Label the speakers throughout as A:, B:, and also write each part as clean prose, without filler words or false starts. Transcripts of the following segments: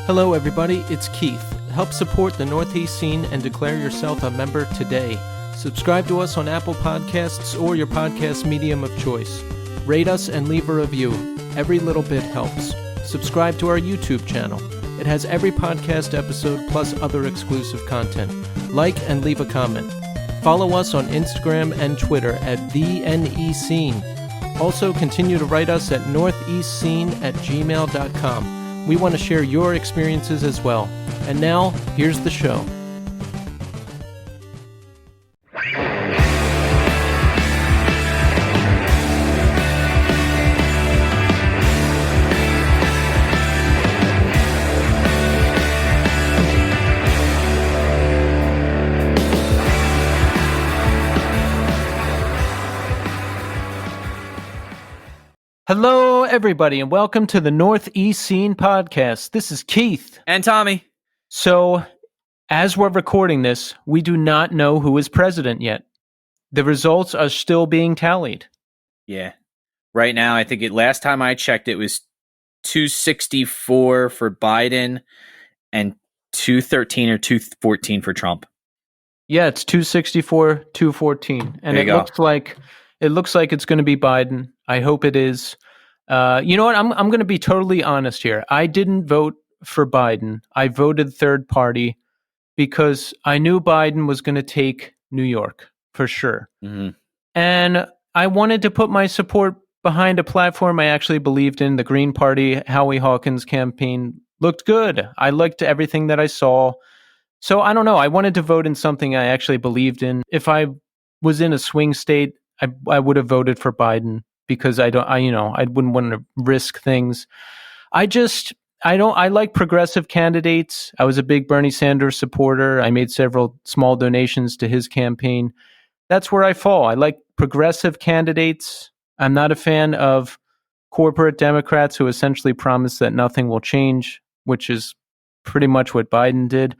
A: Hello everybody, it's Keith. Help support the Northeast scene and declare yourself a member today. Subscribe to us on Apple Podcasts or your podcast medium of choice. Rate us and leave a review. Every little bit helps. Subscribe to our YouTube channel. It has every podcast episode plus other exclusive content. Like and leave a comment. Follow us on Instagram and Twitter at TheNEScene. Also, continue to write us at northeastscene@gmail.com. We want to share your experiences as well. And now, here's the show. Hello, everybody, and welcome to the Northeast Scene Podcast. This is Keith.
B: And Tommy.
A: So, as we're recording this, we do not know who is president yet. The results are still being tallied.
B: Yeah. Right now, I think last time I checked, it was 264 for Biden and 213 or 214 for Trump.
A: Yeah, it's 264, 214. And it looks like it's going to be Biden. I hope it is. You know what? I'm going to be totally honest here. I didn't vote for Biden. I voted third party because I knew Biden was going to take New York for sure. Mm-hmm. And I wanted to put my support behind a platform I actually believed in. The Green Party, Howie Hawkins campaign looked good. I liked everything that I saw. So I don't know. I wanted to vote in something I actually believed in. If I was in a swing state, I would have voted for Biden because I wouldn't want to risk things. I like progressive candidates. I was a big Bernie Sanders supporter. I made several small donations to his campaign. That's where I fall. I like progressive candidates. I'm not a fan of corporate Democrats who essentially promise that nothing will change, which is pretty much what Biden did.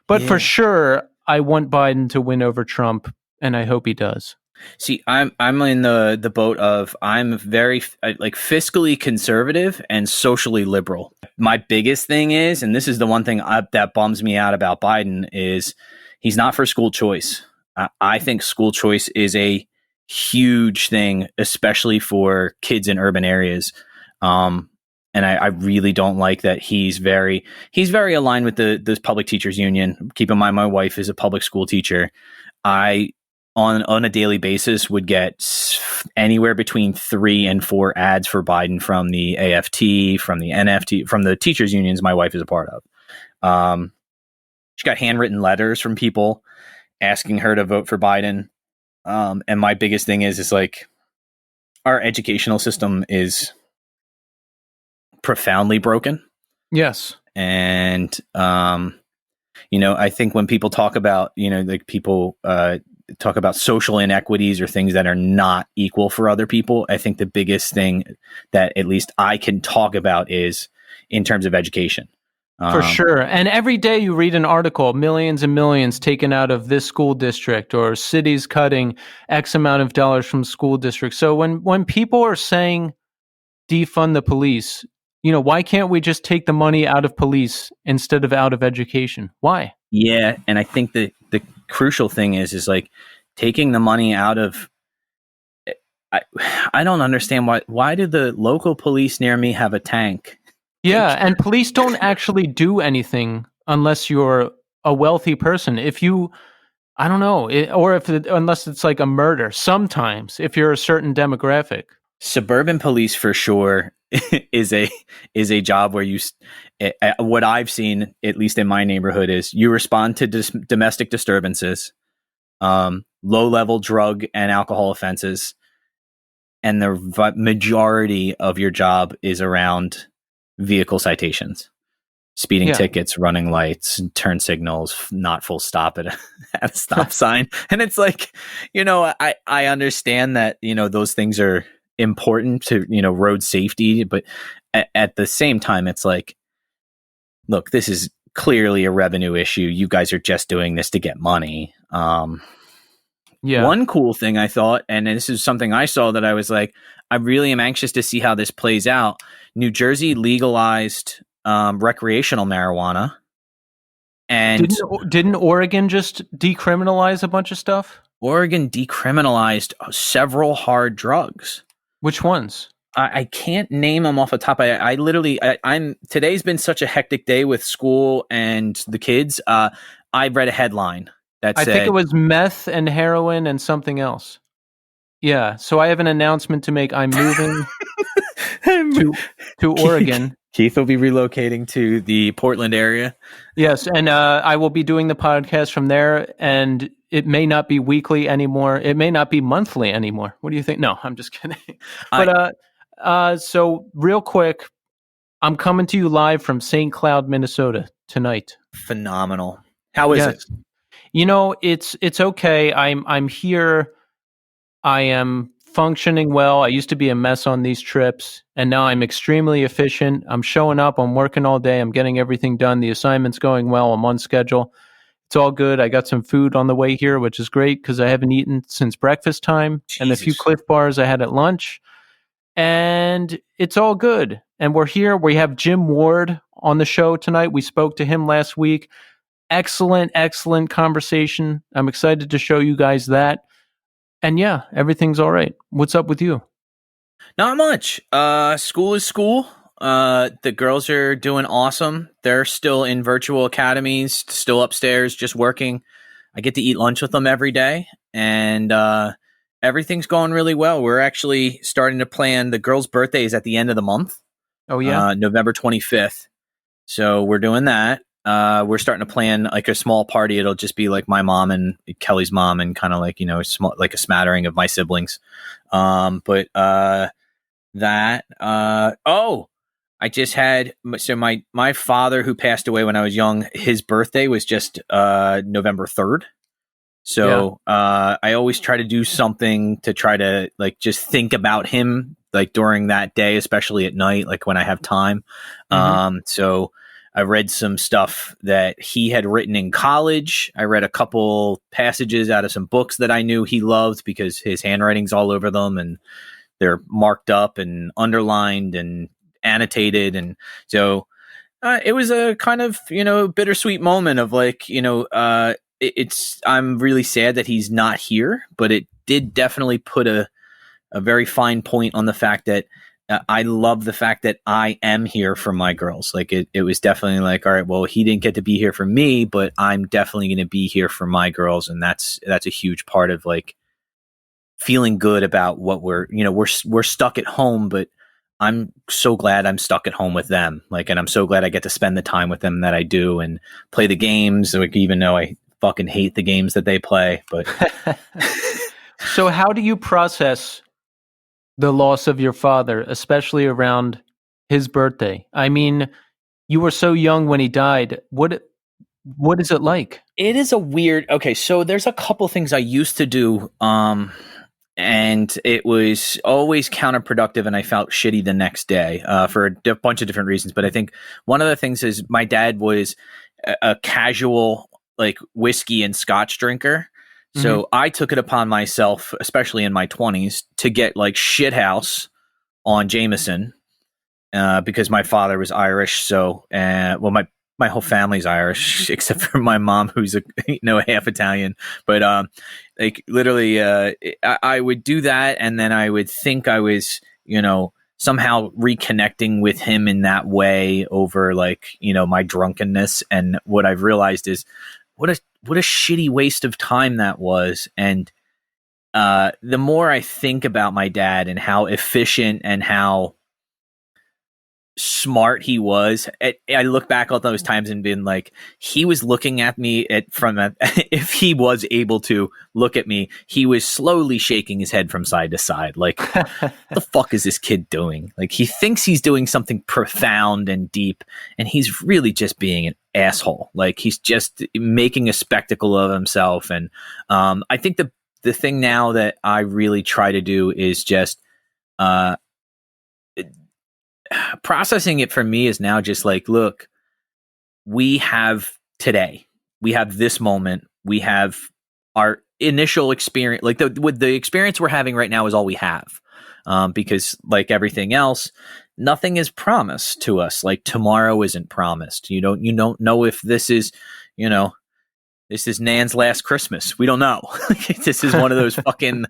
A: But for sure, I want Biden to win over Trump, and I hope he does.
B: See, I'm in the boat of I'm very fiscally conservative and socially liberal. My biggest thing is, and this is the one thing that bums me out about Biden, is he's not for school choice. I think school choice is a huge thing, especially for kids in urban areas. And I really don't like that he's very aligned with the public teachers union. Keep in mind, my wife is a public school teacher. I on a daily basis would get anywhere between 3 and 4 ads for Biden from the AFT, from the NFT, from the teachers unions my wife is a part of. She got handwritten letters from people asking her to vote for Biden. And my biggest thing is like our educational system is profoundly broken.
A: Yes.
B: And, I think when people talk about, talk about social inequities or things that are not equal for other people, I think the biggest thing that at least I can talk about is in terms of education.
A: For sure. And every day you read an article, millions and millions taken out of this school district or cities cutting X amount of dollars from school districts. So when people are saying defund the police, why can't we just take the money out of police instead of out of education? Why?
B: Yeah. And I think the crucial thing is like taking the money out of, I don't understand why do the local police near me have a tank?
A: Yeah. And police don't actually do anything unless you're a wealthy person. If you, I don't know, unless it's like a murder, sometimes if you're a certain demographic.
B: Suburban police for sure is a job where what I've seen, at least in my neighborhood, is you respond to domestic disturbances, low-level drug and alcohol offenses, and the majority of your job is around vehicle citations, speeding tickets, running lights, turn signals, not full stop at a stop sign. And it's like, I understand that, those things are important to, road safety, but at the same time, it's like, look, this is clearly a revenue issue. You guys are just doing this to get money. One cool thing I thought, and this is something I saw that I was like, I really am anxious to see how this plays out. New Jersey legalized recreational marijuana. And
A: didn't Oregon just decriminalize a bunch of stuff?
B: Oregon decriminalized several hard drugs.
A: Which ones?
B: I can't name them off the top. I literally, today's been such a hectic day with school and the kids. I read a headline that said,
A: I think it was meth and heroin and something else. Yeah. So I have an announcement to make. I'm moving to Oregon.
B: Keith will be relocating to the Portland area.
A: Yes. And I will be doing the podcast from there. And it may not be weekly anymore. It may not be monthly anymore. What do you think? No, I'm just kidding. But so real quick, I'm coming to you live from St. Cloud, Minnesota tonight.
B: Phenomenal. How is it?
A: You know, it's okay. I'm here. I am functioning well. I used to be a mess on these trips, and now I'm extremely efficient. I'm showing up. I'm working all day. I'm getting everything done. The assignment's going well. I'm on schedule. It's all good. I got some food on the way here, which is great because I haven't eaten since breakfast time. Jesus. And a few Cliff Bars I had at lunch. And it's all good. And we're here. We have Jim Ward on the show tonight. We spoke to him last week. Excellent conversation. I'm excited to show you guys that. And yeah, everything's all right. What's up with you?
B: Not much. School is school. The girls are doing awesome. They're still in virtual academies, still upstairs, just working. I get to eat lunch with them every day. And everything's going really well. We're actually starting to plan. The girls' birthday is at the end of the month.
A: Oh, yeah?
B: November 25th. So we're doing that. We're starting to plan like a small party. It'll just be like my mom and Kelly's mom and kind of like, like a smattering of my siblings. I just had, so my father who passed away when I was young, his birthday was just November 3rd. So I always try to do something to try to like just think about him like during that day, especially at night, like when I have time. Mm-hmm. So I read some stuff that he had written in college. I read a couple passages out of some books that I knew he loved because his handwriting's all over them and they're marked up and underlined and annotated. And so it was a kind of, bittersweet moment of like, I'm really sad that he's not here, but it did definitely put a very fine point on the fact that I love the fact that I am here for my girls. Like it was definitely like, all right, well, he didn't get to be here for me, but I'm definitely going to be here for my girls. And that's a huge part of like feeling good about what we're stuck at home, but I'm so glad I'm stuck at home with them. Like, and I'm so glad I get to spend the time with them that I do and play the games. Like, even though I fucking hate the games that they play, but.
A: So how do you process the loss of your father, especially around his birthday? I mean, you were so young when he died. What is it like?
B: It is a weird. Okay, so there's a couple things I used to do, and it was always counterproductive, and I felt shitty the next day for a bunch of different reasons. But I think one of the things is my dad was a casual like whiskey and scotch drinker. So I took it upon myself, especially in my 20s, to get like shithouse on Jameson because my father was Irish. So, my whole family's Irish except for my mom, who's half Italian. But like literally, I would do that, and then I would think I was, somehow reconnecting with him in that way over like my drunkenness. And what I've realized is what a shitty waste of time that was. And the more I think about my dad and how efficient and how smart he was, I look back at those times and been like, he was looking at me if he was able to look at me, he was slowly shaking his head from side to side. Like, what the fuck is this kid doing? Like, he thinks he's doing something profound and deep, and he's really just being an asshole. Like, he's just making a spectacle of himself. And I think the thing now that I really try to do is just processing it for me is now just like, look, we have today, we have this moment, we have our initial experience. Like the experience we're having right now is all we have, because like everything else, nothing is promised to us. Like tomorrow isn't promised. You don't know if this is, this is Nan's last Christmas. We don't know. This is one of those fucking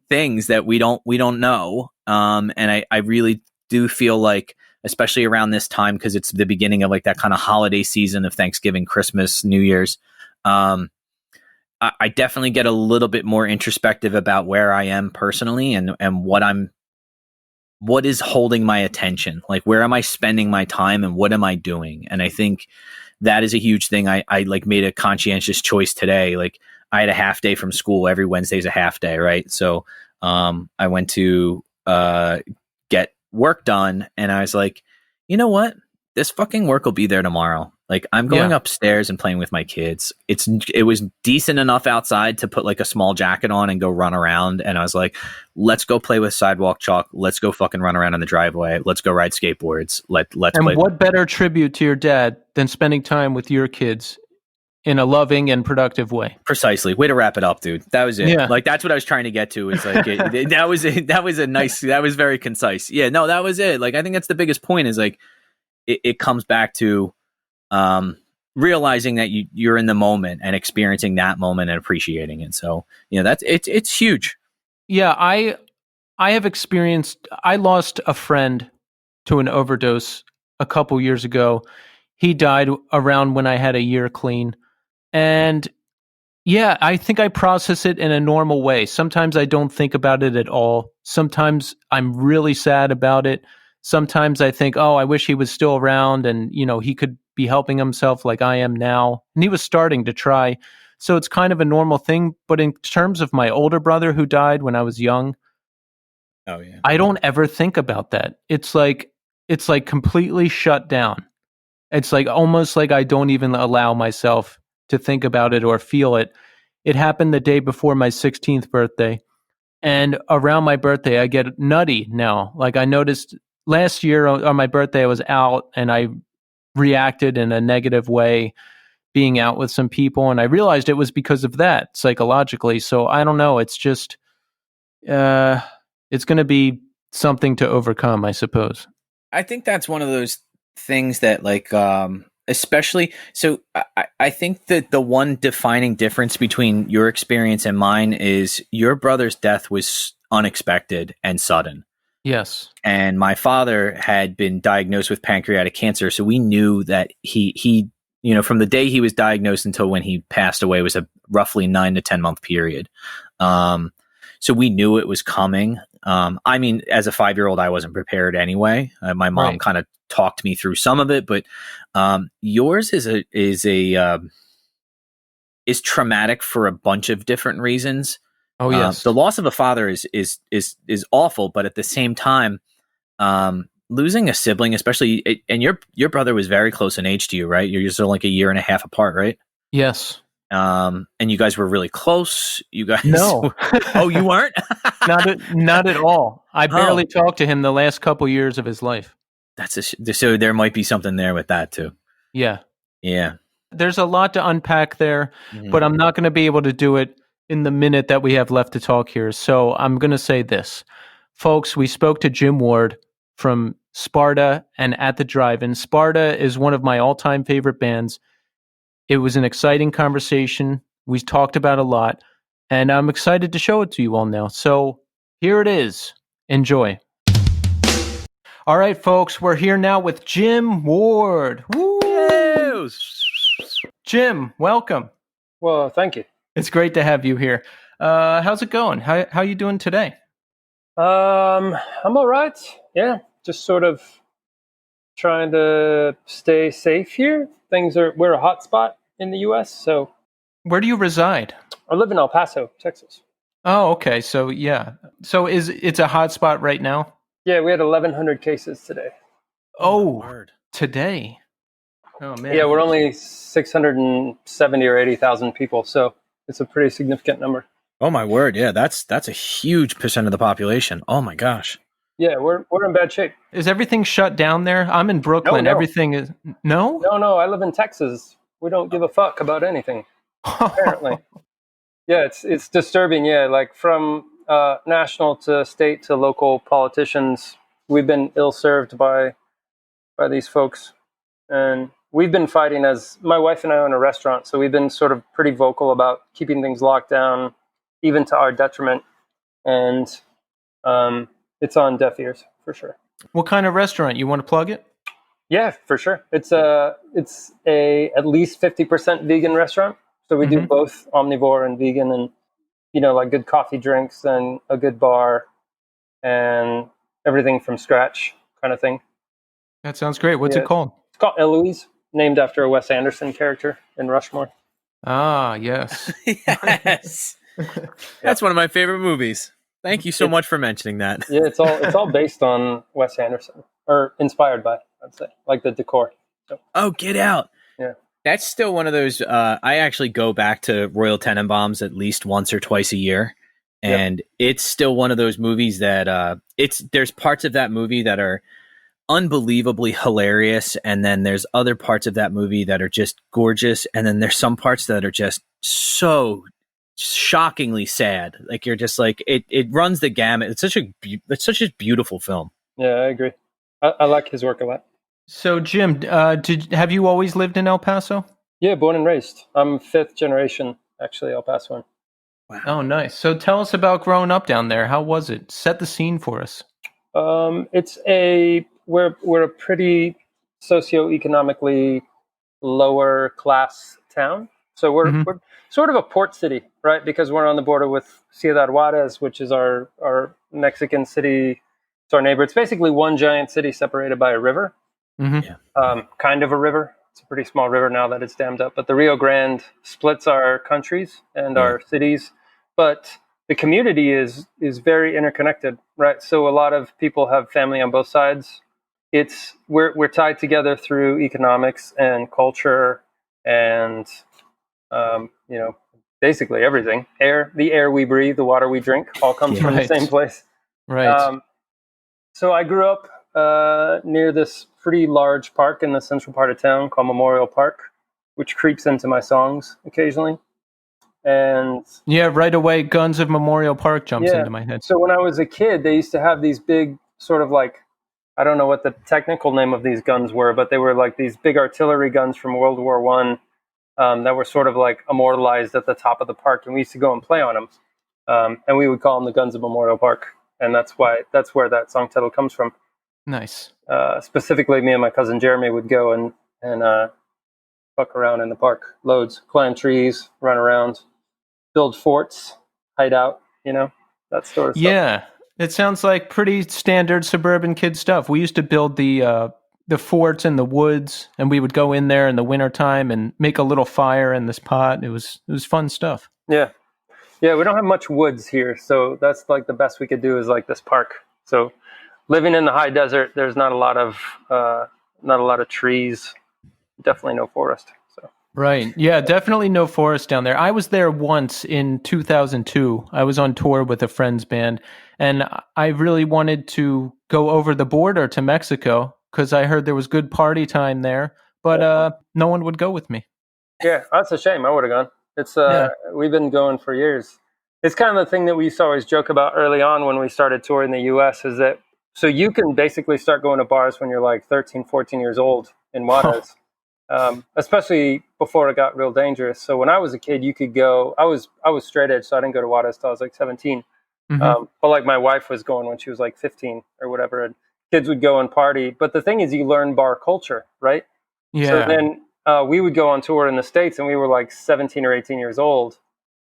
B: things that we don't know. And I really do feel like, especially around this time, because it's the beginning of like that kind of holiday season of Thanksgiving, Christmas, New Year's. I definitely get a little bit more introspective about where I am personally and what is holding my attention? Like, where am I spending my time and what am I doing? And I think that is a huge thing. I like made a conscientious choice today. Like, I had a half day from school. Every Wednesday's a half day, right? So I went to get work done, and I was like, you know what? This fucking work will be there tomorrow. Like, I'm going upstairs and playing with my kids. It was decent enough outside to put like a small jacket on and go run around. And I was like, let's go play with sidewalk chalk. Let's go fucking run around in the driveway. Let's go ride skateboards. Let's play.
A: And what better tribute to your dad than spending time with your kids in a loving and productive way?
B: Precisely. Way to wrap it up, dude. That was it. Yeah. Like, that's what I was trying to get to. Is like that was very concise. Yeah, no, that was it. Like, I think that's the biggest point. Is like it comes back to realizing that you're in the moment and experiencing that moment and appreciating it. So, it's huge.
A: Yeah, I have experienced. I lost a friend to an overdose a couple years ago. He died around when I had a year clean. And yeah, I think I process it in a normal way. Sometimes I don't think about it at all. Sometimes I'm really sad about it. Sometimes I think, oh, I wish he was still around and, he could be helping himself like I am now. And he was starting to try. So it's kind of a normal thing. But in terms of my older brother who died when I was young, I don't ever think about that. It's like completely shut down. It's like almost like I don't even allow myself to think about it or feel it. It happened the day before my 16th birthday. And around my birthday, I get nutty now. Like, I noticed last year on my birthday, I was out and I reacted in a negative way being out with some people. And I realized it was because of that psychologically. So I don't know. It's just, it's going to be something to overcome, I suppose.
B: I think that's one of those things that like, especially, so I think that the one defining difference between your experience and mine is your brother's death was unexpected and sudden.
A: Yes.
B: And my father had been diagnosed with pancreatic cancer. So we knew that he from the day he was diagnosed until when he passed away was a roughly 9 to 10 month period. So we knew it was coming. I mean, as a 5-year-old, I wasn't prepared anyway. My mom kind of talked me through some of it, but yours is traumatic for a bunch of different reasons.
A: Oh yes,
B: the loss of a father is awful, but at the same time, losing a sibling, especially, and your brother was very close in age to you, right? You're just like a year and a half apart, right?
A: Yes.
B: And you guys were really close. You guys,
A: no,
B: oh, you weren't?
A: not at all. I barely talked to him the last couple years of his life.
B: So there might be something there with that too.
A: Yeah.
B: Yeah.
A: There's a lot to unpack there, but I'm not going to be able to do it in the minute that we have left to talk here. So I'm going to say this. Folks, we spoke to Jim Ward from Sparta and At the Drive-In. Sparta is one of my all-time favorite bands. It was an exciting conversation. We talked about a lot, and I'm excited to show it to you all now. So here it is. Enjoy. All right, folks, we're here now with Jim Ward. Woo! Jim, welcome.
C: Well, thank you.
A: It's great to have you here. How's it going? How you doing today?
C: I'm all right. Yeah, just sort of trying to stay safe here. We're a hot spot in the U.S., so.
A: Where do you reside?
C: I live in El Paso, Texas.
A: Oh, okay. So, yeah. So it's a hot spot right now?
C: Yeah, we had 1,100 cases today.
A: Oh, today? Oh, man.
C: Yeah, we're only 670 or 80,000 people, so it's a pretty significant number.
B: Oh, my word. Yeah, that's a huge percent of the population. Oh, my gosh.
C: Yeah, we're in bad shape.
A: Is everything shut down there? I'm in Brooklyn.
C: No.
A: Everything is... No?
C: No, I live in Texas. We don't give a fuck about anything, apparently. Yeah, it's disturbing. Yeah, like from national to state to local politicians, we've been ill-served by these folks, and we've been fighting. As my wife and I own a restaurant, so we've been sort of pretty vocal about keeping things locked down, even to our detriment, and it's on deaf ears for sure.
A: What kind of restaurant? You want to plug it?
C: Yeah, for sure. It's a at least 50% vegan restaurant. So we do both omnivore and vegan, and like good coffee drinks and a good bar and everything from scratch kind of thing.
A: That sounds great. What's it called?
C: It's called Eloise, named after a Wes Anderson character in Rushmore.
A: Ah, yes.
B: Yes. That's one of my favorite movies. Thank you so much for mentioning that.
C: Yeah, it's all based on Wes Anderson, or inspired by, I'd say, like the decor. So.
B: Oh, Get Out.
C: Yeah.
B: That's still one of those, I actually go back to Royal Tenenbaums at least once or twice a year. And it's still one of those movies that there's parts of that movie that are unbelievably hilarious, and then there's other parts of that movie that are just gorgeous, and then there's some parts that are just so shockingly sad. Like you're just like it runs the gamut. It's such a beautiful film.
C: Yeah, I agree. I like his work a lot.
A: So Jim, have you always lived in El Paso?
C: Yeah, born and raised. I'm 5th generation actually El Pasoan.
A: Wow. Oh, nice. So tell us about growing up down there. How was it? Set the scene for us.
C: We're a pretty socioeconomically lower class town. So we're sort of a port city, right? Because we're on the border with Ciudad Juarez, which is our Mexican city. It's our neighbor. It's basically one giant city separated by a river. Kind of a river. It's a pretty small river now that it's dammed up. But the Rio Grande splits our countries and our cities. But the community is very interconnected, right? So a lot of people have family on both sides. We're tied together through economics and culture and basically everything. The air we breathe, the water we drink, all comes from the same place.
A: Right.
C: So I grew up near this pretty large park in the central part of town called Memorial Park, which creeps into my songs occasionally. And
A: right away, Guns of Memorial Park jumps into my head.
C: So when I was a kid, they used to have these big sort of like, I don't know what the technical name of these guns were, but they were like these big artillery guns from World War I that were sort of like immortalized at the top of the park. And we used to go and play on them. And we would call them the Guns of Memorial Park. And that's where that song title comes from.
A: Nice.
C: Specifically, me and my cousin Jeremy would go and fuck around in the park. Loads. Climb trees, run around, build forts, hide out, that sort of stuff.
A: Yeah. It sounds like pretty standard suburban kid stuff. We used to build the forts in the woods, and we would go in there in the wintertime and make a little fire in this pot. It was fun stuff. Yeah.
C: Yeah, we don't have much woods here, so that's like the best we could do is like this park. So living in the high desert, there's not a lot of trees, definitely no forest. So.
A: Right. Yeah, definitely no forest down there. I was there once in 2002. I was on tour with a friend's band, and I really wanted to go over the border to Mexico because I heard there was good party time there, but no one would go with me.
C: Yeah, that's a shame. I would have gone. It's we've been going for years. It's kind of the thing that we used to always joke about early on when we started touring the U.S. is that so you can basically start going to bars when you're like 13, 14 years old in Juarez, especially before it got real dangerous. So when I was a kid, you could go. I was straight edge, so I didn't go to Juarez till I was like 17. But like my wife was going when she was like 15 or whatever, and kids would go and party. But the thing is, you learn bar culture, right?
A: Yeah.
C: So then we would go on tour in the States, and we were like 17 or 18 years old.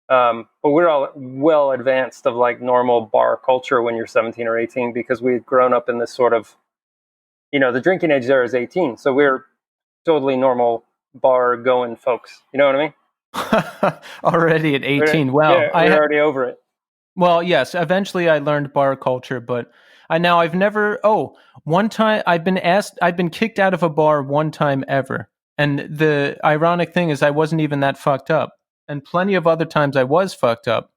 C: But we're all well advanced of like normal bar culture when you're 17 or 18 because we had grown up in this sort of, the drinking age there is 18. So we're totally normal bar going folks. You know what I mean?
A: Already at 18. Wow.
C: Yeah, we're already over it.
A: Well, yes, eventually I learned bar culture, but one time I've been kicked out of a bar one time ever. And the ironic thing is I wasn't even that fucked up. And plenty of other times I was fucked up,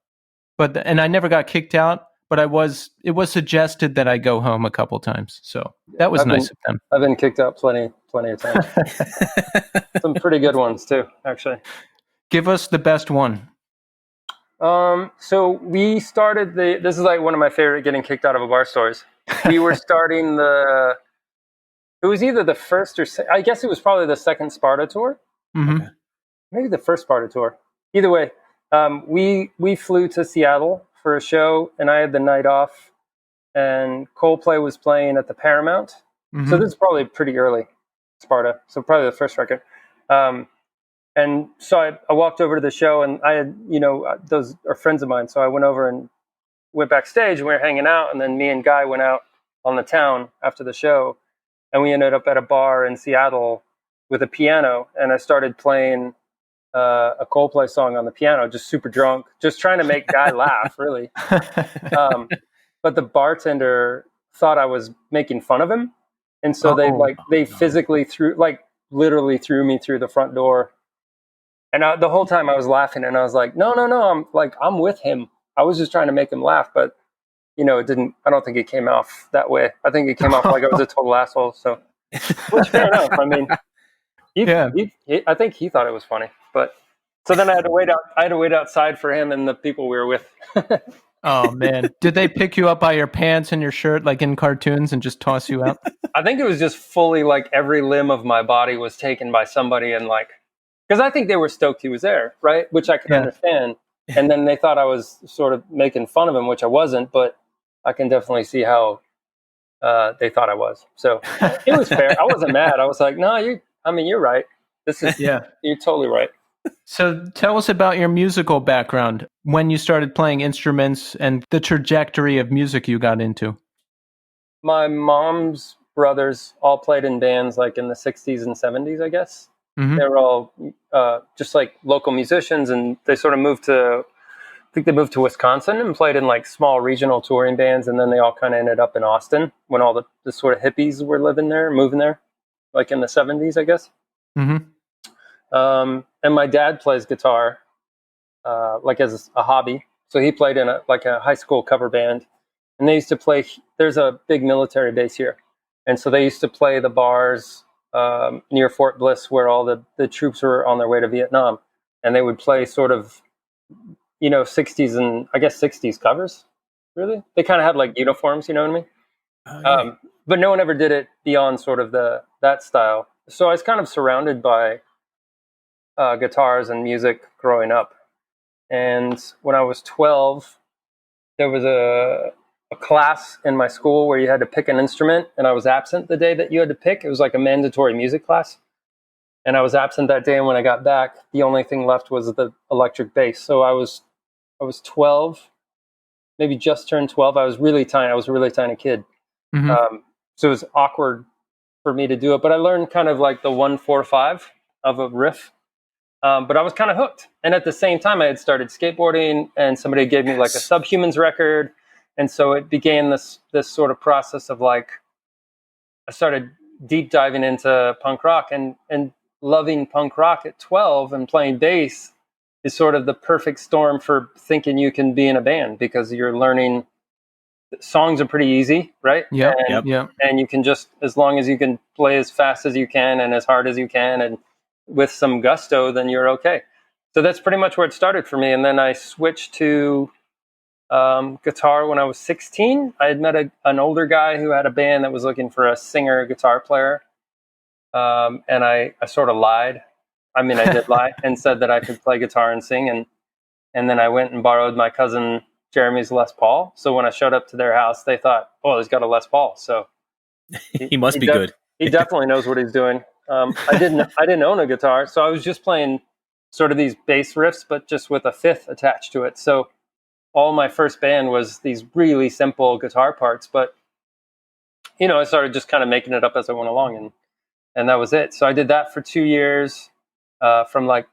A: and I never got kicked out, but it was suggested that I go home a couple times. So that was nice of them.
C: I've been kicked out plenty of times. Some pretty good ones too, actually.
A: Give us the best one.
C: So we started this is like one of my favorite getting kicked out of a bar stories. we were starting it was either the first or I guess it was probably the second Sparta tour.
A: Mm-hmm.
C: Maybe the first Sparta tour. Either way, we flew to Seattle for a show, and I had the night off, and Coldplay was playing at the Paramount.
A: Mm-hmm.
C: So this is probably pretty early Sparta, so probably the first record. And so I walked over to the show, and I had, those are friends of mine. So I went over and went backstage, and we were hanging out. And then me and Guy went out on the town after the show, and we ended up at a bar in Seattle with a piano. And I started playing a Coldplay song on the piano, just super drunk, just trying to make Guy laugh, really. But the bartender thought I was making fun of him. And so they physically literally threw me through the front door. And the whole time I was laughing, and I was like, no, I'm with him. I was just trying to make him laugh, but it didn't. I don't think it came off that way. I think it came off like I was a total asshole. So, which fair enough. I mean, I think he thought it was funny, but so then I had to wait out. I had to wait outside for him and the people we were with.
A: Oh man, did they pick you up by your pants and your shirt like in cartoons and just toss you out?
C: I think it was just fully like every limb of my body was taken by somebody, and because I think they were stoked he was there, right? Which I can understand. And then they thought I was sort of making fun of him, which I wasn't, but I can definitely see how they thought I was. So it was fair. I wasn't mad. I was like, no, you're right. You're totally right.
A: So tell us about your musical background, when you started playing instruments and the trajectory of music you got into.
C: My mom's brothers all played in bands like in the 60s and 70s, I guess. Mm-hmm. They were all just like local musicians, and they sort of moved to Wisconsin and played in like small regional touring bands, and then they all kind of ended up in Austin when all the sort of hippies were moving there, like in the 70s, I guess.
A: Mm-hmm.
C: And my dad plays guitar, like as a hobby. So he played in a high school cover band, and they used to play. There's a big military base here, and so they used to play the bars near Fort Bliss, where all the troops were on their way to Vietnam, and they would play sort of, 60s and I guess 60s covers. Really, they kind of had like uniforms, you know what I mean? Yeah. But no one ever did it beyond sort of that style. So I was kind of surrounded by guitars and music growing up. And when I was 12, there was a class in my school where you had to pick an instrument, and I was absent the day that you had to pick. It was like a mandatory music class. And I was absent that day, and when I got back, the only thing left was the electric bass. So I was 12, maybe just turned 12. I was really tiny. I was a really tiny kid. Mm-hmm. So it was awkward for me to do it. But I learned kind of like the 1-4-5 of a riff. But I was kind of hooked. And at the same time, I had started skateboarding, and somebody gave me like a Subhumans record. And so it began this sort of process of like, I started deep diving into punk rock, and loving punk rock at 12 and playing bass is sort of the perfect storm for thinking you can be in a band, because you're learning. Songs are pretty easy, right?
A: Yeah.
C: And you can just, as long as you can play as fast as you can and as hard as you can and with some gusto, then you're okay. So that's pretty much where it started for me. And then I switched to guitar when I was 16. I had met an older guy who had a band that was looking for a singer guitar player. And I sort of lied. I mean, I did lie and said that I could play guitar and sing. And then I went and borrowed my cousin Jeremy's Les Paul. So when I showed up to their house, they thought, oh, he's got a Les Paul. So
B: he must be good.
C: He definitely knows what he's doing. I didn't own a guitar, so I was just playing sort of these bass riffs, but just with a fifth attached to it. So all my first band was these really simple guitar parts, but I started just kind of making it up as I went along, and that was it. So I did that for 2 years, from like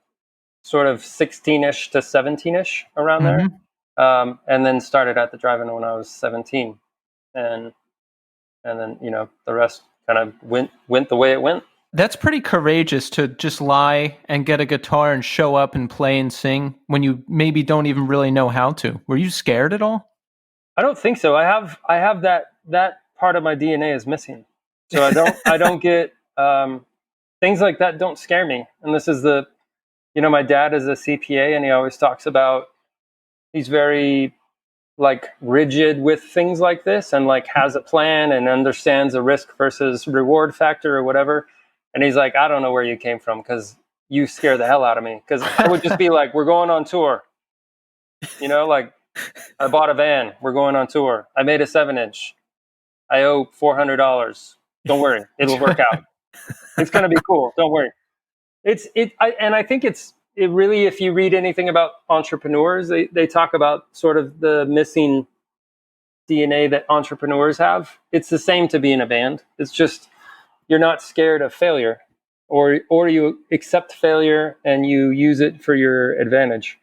C: sort of 16-ish to 17-ish around there. And then started at the drive-in when I was 17, and then the rest kind of went the way it went.
A: That's pretty courageous to just lie and get a guitar and show up and play and sing when you maybe don't even really know how to. Were you scared at all?
C: I don't think so. I have that part of my DNA is missing, so I don't get things like that. Don't scare me. And this is my dad is a CPA, and he always talks about. He's very like rigid with things like this and like has a plan and understands the risk versus reward factor or whatever. And he's like, I don't know where you came from because you scare the hell out of me. Because I would just be like, we're going on tour. You know, like I bought a van. We're going on tour. I made a 7-inch. I owe $400. Don't worry. It'll work out. It's going to be cool. Don't worry. I think it really, if you read anything about entrepreneurs, they talk about sort of the missing DNA that entrepreneurs have. It's the same to be in a band. It's just, you're not scared of failure, or you accept failure and you use it for your advantage.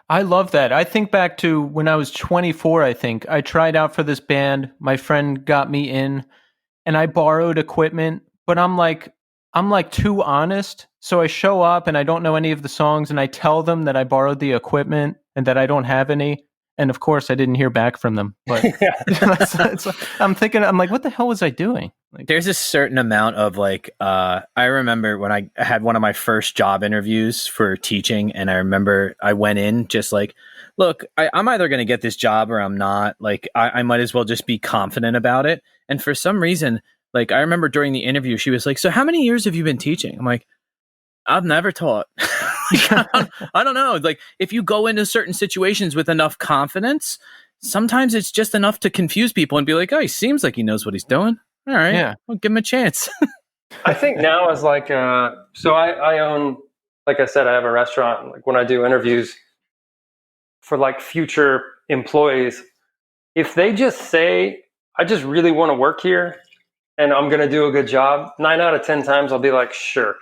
A: I love that. I think back to when I was 24, I think. I tried out for this band. My friend got me in and I borrowed equipment, but I'm like too honest. So I show up and I don't know any of the songs and I tell them that I borrowed the equipment and that I don't have any. And of course I didn't hear back from them. But I'm like, what the hell was I doing? Like,
B: there's a certain amount of like, I remember when I had one of my first job interviews for teaching, and I remember I went in just like, look, I'm either going to get this job or I'm not. Like, I might as well just be confident about it. And for some reason, like, I remember during the interview, she was like, so how many years have you been teaching? I'm like, I've never taught. I don't know. Like, if you go into certain situations with enough confidence, sometimes it's just enough to confuse people and be like, oh, he seems like he knows what he's doing. All right. Yeah. I'll give him a chance.
C: I think now is like, so I own, like I said, I have a restaurant. Like when I do interviews for like future employees, if they just say, I just really want to work here and I'm going to do a good job, 9 out of 10 times I'll be like, sure.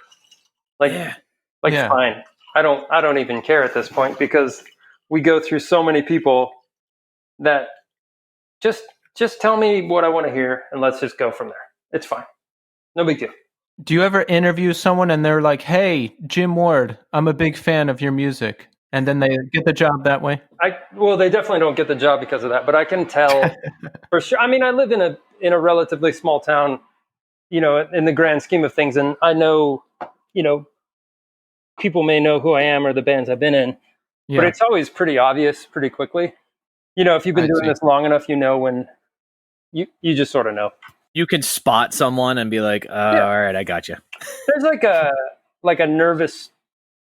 C: Fine. I don't even care at this point, because we go through so many people that just tell me what I want to hear and let's just go from there. It's fine. No big deal.
A: Do you ever interview someone and they're like, hey, Jim Ward, I'm a big fan of your music, and then they get the job that way?
C: Well, they definitely don't get the job because of that, but I can tell for sure. I mean, I live in a relatively small town, you know, in the grand scheme of things, and I know, you know, people may know who I am or the bands I've been in, but it's always pretty obvious pretty quickly. You know, if you've been doing this long enough, you know, when you just sort of know.
B: You can spot someone and be like, all right, I got you.
C: There's like a nervous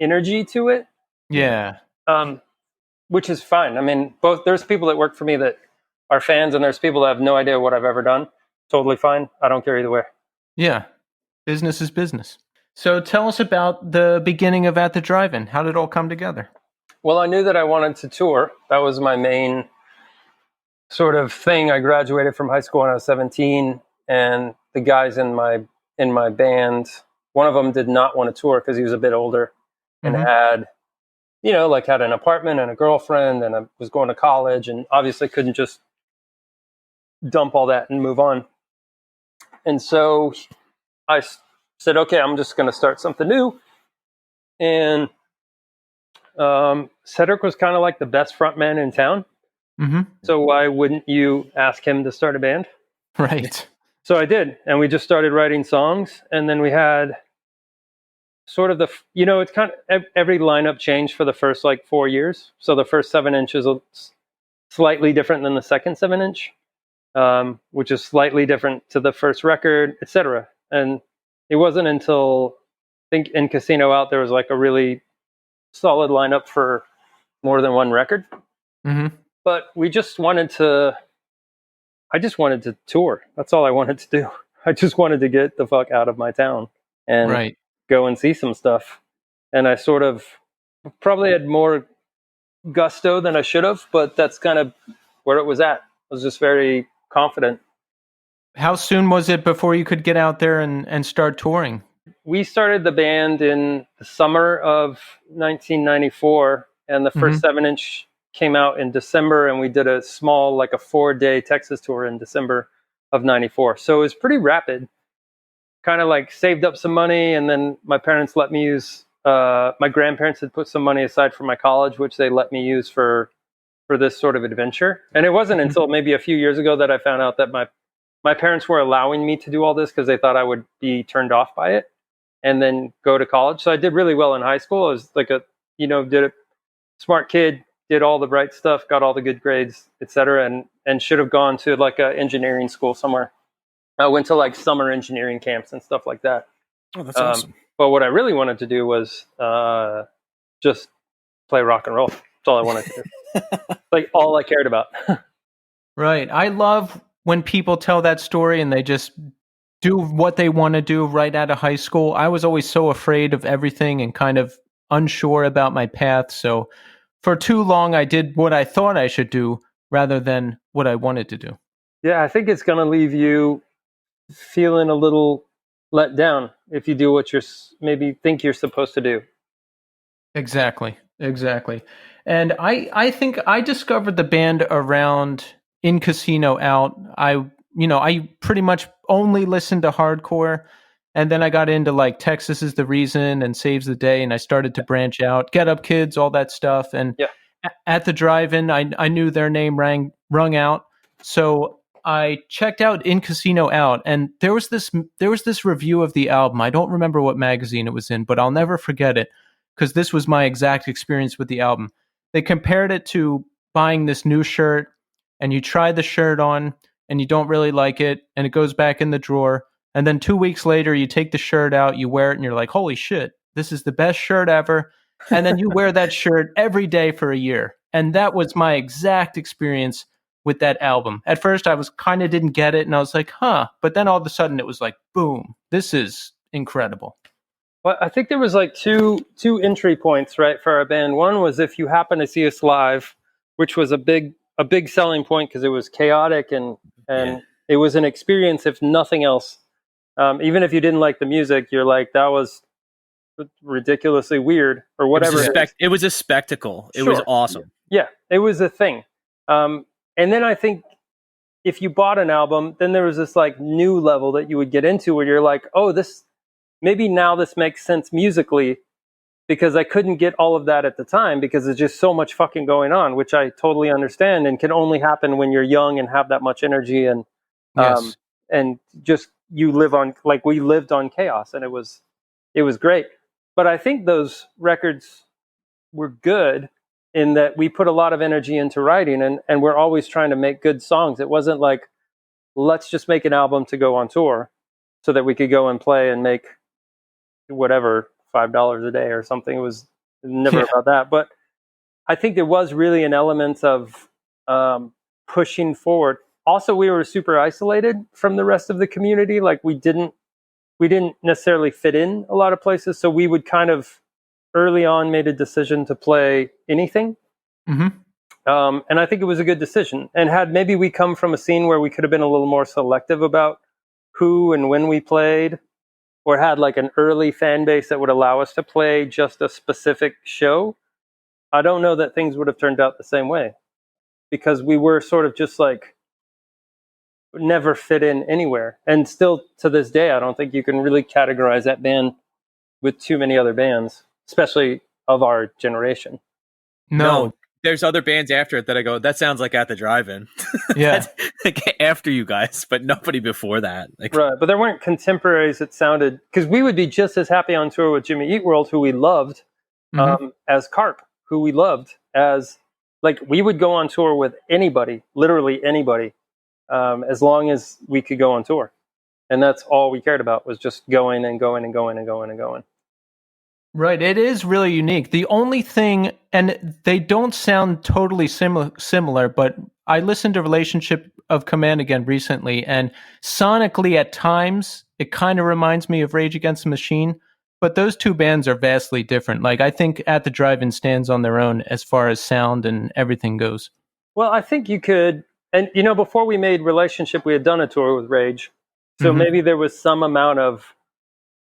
C: energy to it.
A: Yeah.
C: Which is fine. I mean, there's people that work for me that are fans, and there's people that have no idea what I've ever done. Totally fine. I don't care either way.
A: Yeah. Business is business. So tell us about the beginning of At the Drive-In. How did it all come together? Well,
C: I knew that I wanted to tour. That was my main sort of thing. I graduated from high school when I was 17, and the guys in my band, one of them did not want to tour because he was a bit older and had an apartment and a girlfriend, and I was going to college, and obviously couldn't just dump all that and move on. And so I said, okay, I'm just going to start something new. And Cedric was kind of like the best front man in town. Mm-hmm. So why wouldn't you ask him to start a band?
A: Right.
C: So I did. And we just started writing songs. And then we had sort of it's kind of every lineup changed for the first 4 years. So the first 7 inches is slightly different than the second 7-inch, which is slightly different to the first record, etc. And it wasn't until I think in Casino Out there was a really solid lineup for more than one record. Mm-hmm. But I just wanted to tour. That's all I wanted to do. I just wanted to get the fuck out of my town and go and see some stuff. And I sort of probably had more gusto than I should have, but that's kind of where it was at. I was just very confident.
A: How soon was it before you could get out there and start touring?
C: We started the band in the summer of 1994, and the first 7-inch came out in December, and we did a small, a 4-day Texas tour in December of 94. So it was pretty rapid. Kind of saved up some money, and then my parents let me use, my grandparents had put some money aside for my college, which they let me use for this sort of adventure. And it wasn't until maybe a few years ago that I found out that my parents were allowing me to do all this because they thought I would be turned off by it and then go to college. So I did really well in high school. I was did a smart kid, did all the right stuff, got all the good grades, etc., and should have gone to like an engineering school somewhere. I went to like summer engineering camps and stuff like that.
B: Oh, that's awesome.
C: But what I really wanted to do was just play rock and roll. That's all I wanted to do. Like all I cared about.
A: Right. I love when people tell that story and they just do what they want to do right out of high school. I was always so afraid of everything and kind of unsure about my path. So for too long, I did what I thought I should do rather than what I wanted to do.
C: Yeah, I think it's going to leave you feeling a little let down if you do what you're maybe think you're supposed to do.
A: Exactly. And I think I discovered the band around In Casino Out. I pretty much only listened to hardcore, and then I got into like Texas Is the Reason and Saves the Day, and I started to branch out, Get Up Kids, all that stuff. And at the drive-in, I knew their name rung out, so I checked out In Casino Out, and there was this review of the album. I don't remember what magazine it was in, but I'll never forget it because this was my exact experience with the album. They compared it to buying this new shirt, and you try the shirt on, and you don't really like it, and it goes back in the drawer. And then 2 weeks later, you take the shirt out, you wear it, and you're like, holy shit, this is the best shirt ever. And then you wear that shirt every day for a year. And that was my exact experience with that album. At first, I was kind of didn't get it, and I was like, huh. But then all of a sudden, it was like, boom, this is incredible.
C: Well, I think there was like two entry points, right, for our band. One was if you happen to see us live, which was a big selling point because it was chaotic and it was an experience, if nothing else. Even if you didn't like the music, you're like, that was ridiculously weird or whatever.
B: It was a spectacle. It was awesome.
C: Yeah, it was a thing. And then I think if you bought an album, then there was this like new level that you would get into where you're like, oh, maybe now this makes sense musically because I couldn't get all of that at the time because there's just so much fucking going on, which I totally understand and can only happen when you're young and have that much energy and just you live on, like we lived on chaos, and it was great. But I think those records were good in that we put a lot of energy into writing and we're always trying to make good songs. It wasn't like, let's just make an album to go on tour so that we could go and play and make whatever, $5 a day or something. It was never about that. But I think there was really an element of pushing forward. Also, we were super isolated from the rest of the community. Like we didn't necessarily fit in a lot of places. So we would kind of early on made a decision to play anything. Mm-hmm. And I think it was a good decision. And had maybe we come from a scene where we could have been a little more selective about who and when we played, or had like an early fan base that would allow us to play just a specific show, I don't know that things would have turned out the same way, because we were sort of just like never fit in anywhere. And still to this day, I don't think you can really categorize that band with too many other bands, especially of our generation.
B: No. There's other bands after it that I go, that sounds like At the Drive-In.
A: Yeah.
B: Like after you guys, but nobody before that. Like,
C: right. But there weren't contemporaries that sounded, because we would be just as happy on tour with Jimmy Eat World, who we loved, as Carp, who we loved, as like we would go on tour with anybody, literally anybody, as long as we could go on tour. And that's all we cared about, was just going and going and going and going and going.
A: Right. It is really unique. The only thing, and they don't sound totally similar, but I listened to Relationship of Command again recently, and sonically at times, it kind of reminds me of Rage Against the Machine, but those two bands are vastly different. Like, I think At the Drive-In stands on their own as far as sound and everything goes. Well,
C: I think you could, and you know, before we made Relationship, we had done a tour with Rage, so maybe there was some amount of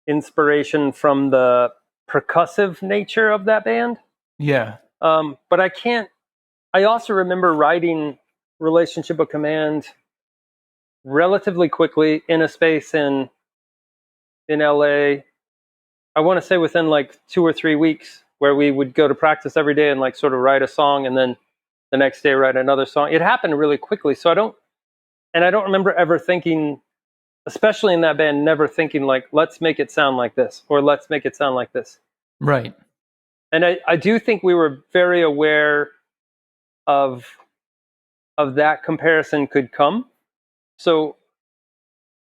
C: inspiration from the percussive nature of that band.
A: Yeah.
C: But I also remember writing Relationship of Command relatively quickly in a space in LA. I want to say within like 2 or 3 weeks, where we would go to practice every day and like sort of write a song and then the next day write another song. It happened really quickly. So I don't remember ever thinking, especially in that band, never thinking like, let's make it sound like this, or let's make it sound like this.
A: Right.
C: And I do think we were very aware of that comparison could come. So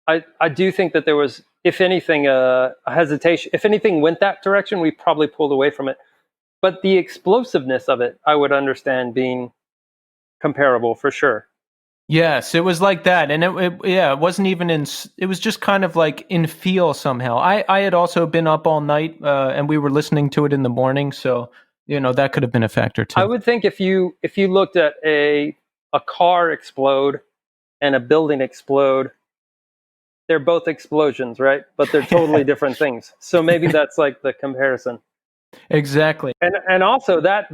C: I do think that there was, if anything, a hesitation. If anything went that direction, we probably pulled away from it. But the explosiveness of it, I would understand being comparable for sure.
A: Yes, it was like that, and it wasn't even in. It was just kind of like in feel somehow. I had also been up all night, and we were listening to it in the morning, so that could have been a factor too.
C: I would think if you looked at a car explode and a building explode, they're both explosions, right? But they're totally different things. So maybe that's like the comparison.
A: Exactly.
C: And also that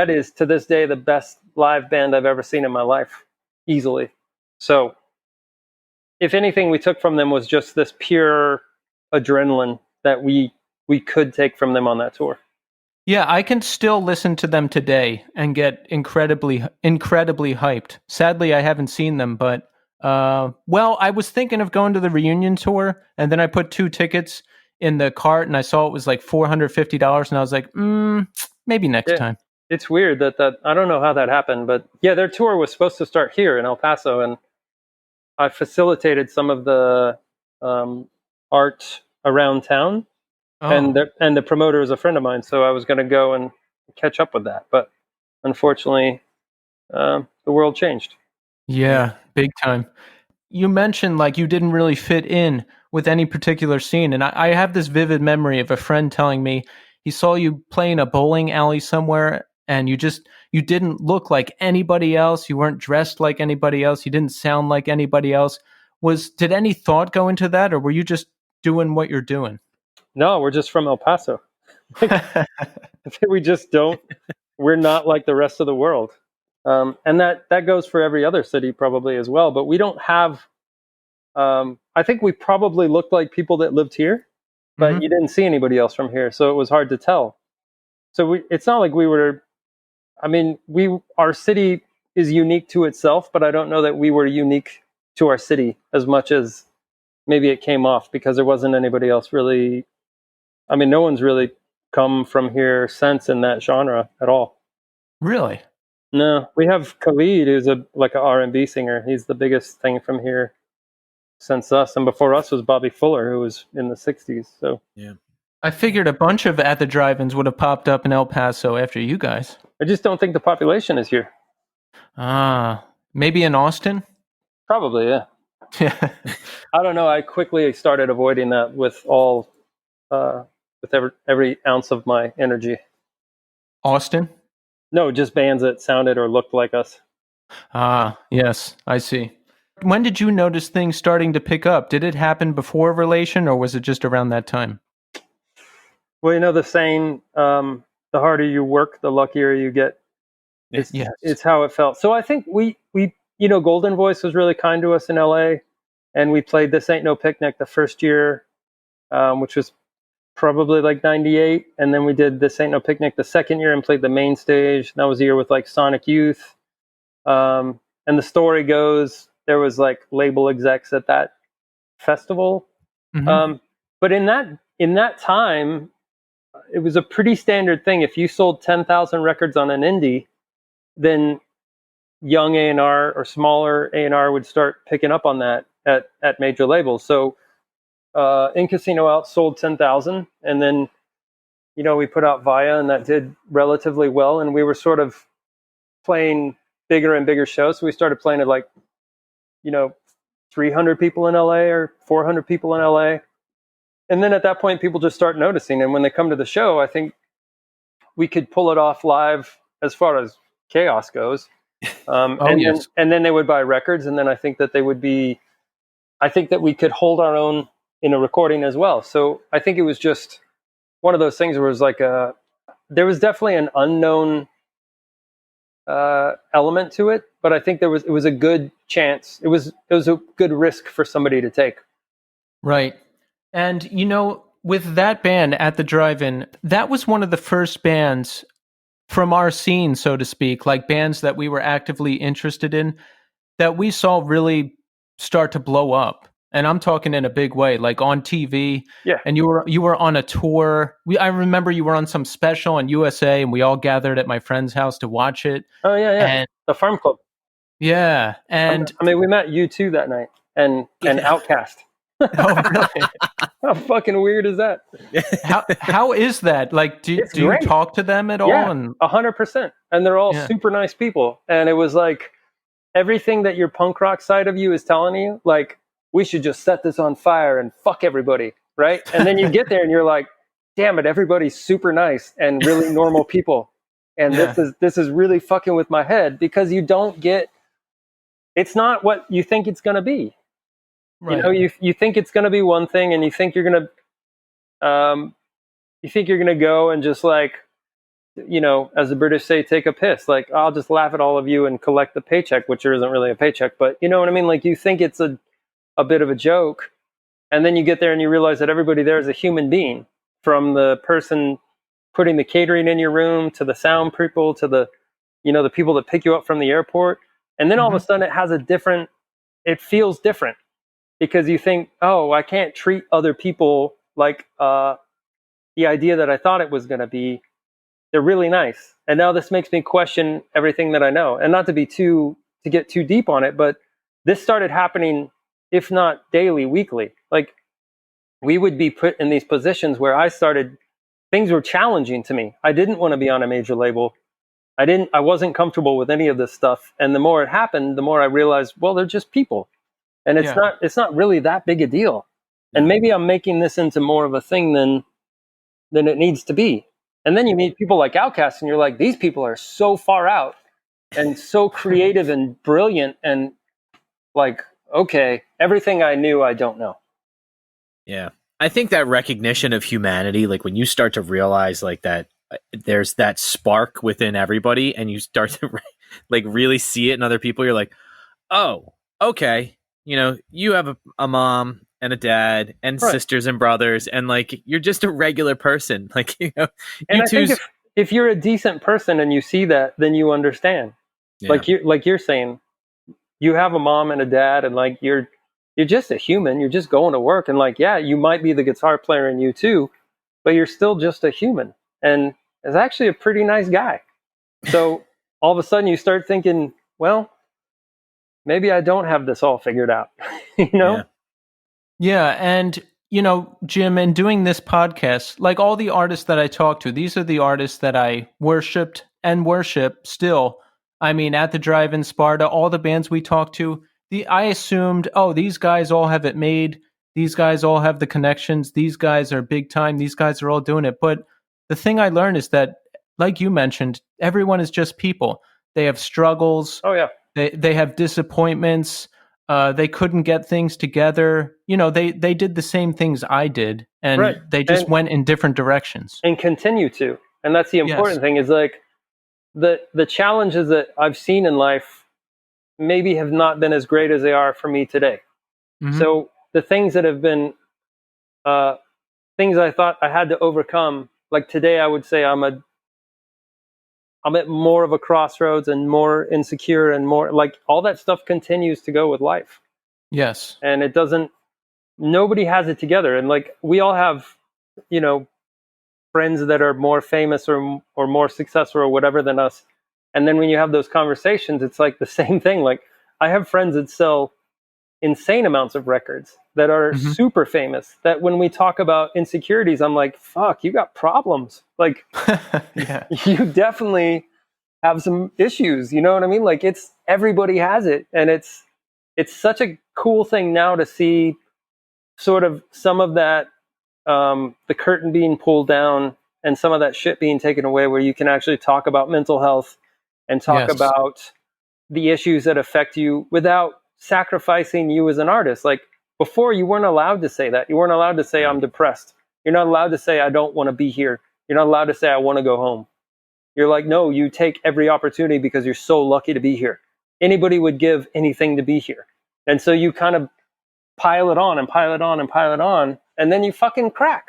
C: is to this day the best live band I've ever seen in my life, easily. So if anything we took from them was just this pure adrenaline that we could take from them on that tour.
A: Yeah, I can still listen to them today and get incredibly hyped. Sadly, I haven't seen them, but I was thinking of going to the reunion tour, and then I put 2 tickets in the cart, and I saw it was like $450, and I was like, maybe next time.
C: It's weird that I don't know how that happened, but yeah, their tour was supposed to start here in El Paso, and I facilitated some of the art around town, and the promoter is a friend of mine, so I was going to go and catch up with that, but unfortunately, the world changed.
A: Yeah, big time. You mentioned like you didn't really fit in with any particular scene, and I have this vivid memory of a friend telling me he saw you playing a bowling alley somewhere, and you didn't look like anybody else. You weren't dressed like anybody else. You didn't sound like anybody else. Did any thought go into that, or were you just doing what you're doing?
C: No, we're just from El Paso. We just don't. We're not like the rest of the world. And that goes for every other city probably as well. But we don't have, I think we probably looked like people that lived here, but you didn't see anybody else from here. So it was hard to tell. So it's not like we were, our city is unique to itself, but I don't know that we were unique to our city as much as maybe it came off because there wasn't anybody else really. No one's really come from here since in that genre at all.
A: Really?
C: No, we have Khalid, who's like an R&B singer. He's the biggest thing from here since us, and before us was Bobby Fuller, who was in the '60s. So
B: yeah,
A: I figured a bunch of At the Drive-Ins would have popped up in El Paso after you guys.
C: I just don't think the population is here.
A: Maybe in Austin?
C: Probably, yeah. Yeah. I don't know. I quickly started avoiding that with every ounce of my energy.
A: Austin?
C: No, just bands that sounded or looked like us.
A: Yes, I see. When did you notice things starting to pick up? Did it happen before Relation, or was it just around that time?
C: Well, the saying, the harder you work, the luckier you get. It's how it felt. So I think we Golden Voice was really kind to us in LA, and we played This Ain't No Picnic the first year, which was probably like 98, and then we did This Ain't No Picnic the second year and played the main stage. That was the year with like Sonic Youth, and the story goes there was like label execs at that festival, but in that time it was a pretty standard thing. If you sold 10,000 records on an indie, then young A&R or smaller A&R would start picking up on that at major labels. So In Casino outsold 10,000, and then we put out Via, and that did relatively well, and we were sort of playing bigger and bigger shows. So we started playing at like 300 people in LA or 400 people in LA, and then at that point people just start noticing, and when they come to the show, I think we could pull it off live as far as chaos goes. And then they would buy records, and then I think that we could hold our own in a recording as well. So I think it was just one of those things where it was like there was definitely an unknown element to it, but I think it was a good chance. It was a good risk for somebody to take.
A: Right. And with that band At the Drive-In, that was one of the first bands from our scene, so to speak, like bands that we were actively interested in, that we saw really start to blow up. And I'm talking in a big way, like on TV.
C: Yeah.
A: And you were on a tour. I remember you were on some special on USA, and we all gathered at my friend's house to watch it.
C: Oh yeah, yeah.
A: And
C: the Farm Club.
A: Yeah, and
C: I mean, we met U2 that night, and Outkast.
A: Oh, really?
C: How fucking weird is that?
A: How is that? Like, do you talk to them at all?
C: Yeah, 100%. And they're all super nice people. And it was like everything that your punk rock side of you is telling you, like, we should just set this on fire and fuck everybody, right? And then you get there and you're like, damn it, everybody's super nice and really normal people. And this is really fucking with my head, because you don't get, it's not what you think it's going to be. Right. You know, you think it's going to be one thing, and you think you're going to go and just, like, you know, as the British say, take a piss. Like, I'll just laugh at all of you and collect the paycheck, which isn't really a paycheck, but you know what I mean? Like, you think it's a bit of a joke, and then you get there and you realize that everybody there is a human being, from the person putting the catering in your room to the sound people to the, you know, the people that pick you up from the airport. And then all of a sudden it feels different, because you think, oh, I can't treat other people like the idea that I thought it was going to be. They're really nice. And now this makes me question everything that I know. And not to get too deep on it, but this started happening, if not daily, weekly. Like, we would be put in these positions where things were challenging to me. I didn't want to be on a major label. I wasn't comfortable with any of this stuff. And the more it happened, the more I realized, well, they're just people. And it's not really that big a deal. And maybe I'm making this into more of a thing than it needs to be. And then you meet people like Outkast, and you're like, these people are so far out and so creative and brilliant, and like, okay, everything I knew, I don't know.
B: Yeah. I think that recognition of humanity, like when you start to realize like that there's that spark within everybody, and you start to like really see it in other people, you're like, oh, okay. You know, you have a mom and a dad and sisters and brothers, and like, you're just a regular person. Like, you know,
C: and I think if you're a decent person and you see that, then you understand. Yeah. Like you're saying, you have a mom and a dad, and like, you're just a human. You're just going to work, and like, yeah, you might be the guitar player in U2, but you're still just a human, and is actually a pretty nice guy. So all of a sudden you start thinking, well, maybe I don't have this all figured out, you know?
A: Yeah. And, you know, Jim, in doing this podcast, like all the artists that I talk to, these are the artists that I worshipped and worship still. I mean, at the Drive-In Sparta, all the bands we talked to, I assumed, oh, these guys all have it made. These guys all have the connections. These guys are big time. These guys are all doing it. But the thing I learned is that, like you mentioned, everyone is just people. They have struggles.
C: Oh, yeah.
A: They have disappointments. They couldn't get things together. You know, they did the same things I did, and they just went in different directions.
C: And continue to. And that's the important thing, is like the challenges that I've seen in life maybe have not been as great as they are for me today. Mm-hmm. So the things that have been things I thought I had to overcome, like today I would say I'm at more of a crossroads and more insecure, and more like all that stuff continues to go with life.
A: Yes.
C: And nobody has it together. And like, we all have, you know, friends that are more famous or more successful or whatever than us. And then when you have those conversations, it's like the same thing. Like, I have friends that sell insane amounts of records that are super famous, that when we talk about insecurities, I'm like, fuck, you got problems. Like, you definitely have some issues. You know what I mean? Like, everybody has it. And it's such a cool thing now to see sort of some of that, the curtain being pulled down and some of that shit being taken away, where you can actually talk about mental health and talk about the issues that affect you without sacrificing you as an artist. Like, before, you weren't allowed to say that. You weren't allowed to say, I'm depressed. You're not allowed to say, I don't want to be here. You're not allowed to say, I want to go home. You're like, no, you take every opportunity because you're so lucky to be here. Anybody would give anything to be here. And so you kind of pile it on and pile it on and pile it on, and then you fucking crack.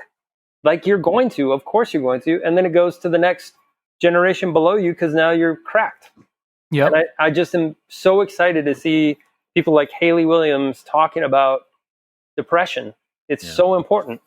C: Like, you're going to, of course you're going to. And then it goes to the next generation below you, because now you're cracked.
A: Yeah.
C: And I just am so excited to see people like Haley Williams talking about depression. It's so important.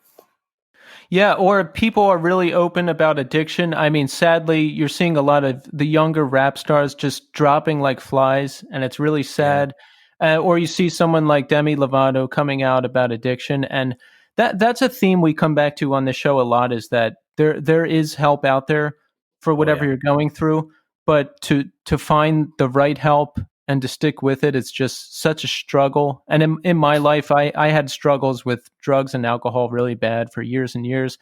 A: Yeah, or people are really open about addiction. I mean, sadly, you're seeing a lot of the younger rap stars just dropping like flies, and it's really sad. Or you see someone like Demi Lovato coming out about addiction, and that's a theme we come back to on the show a lot, is that there is help out there for whatever you're going through, but to find the right help and to stick with it, it's just such a struggle. And in my life, I had struggles with drugs and alcohol really bad for years and years.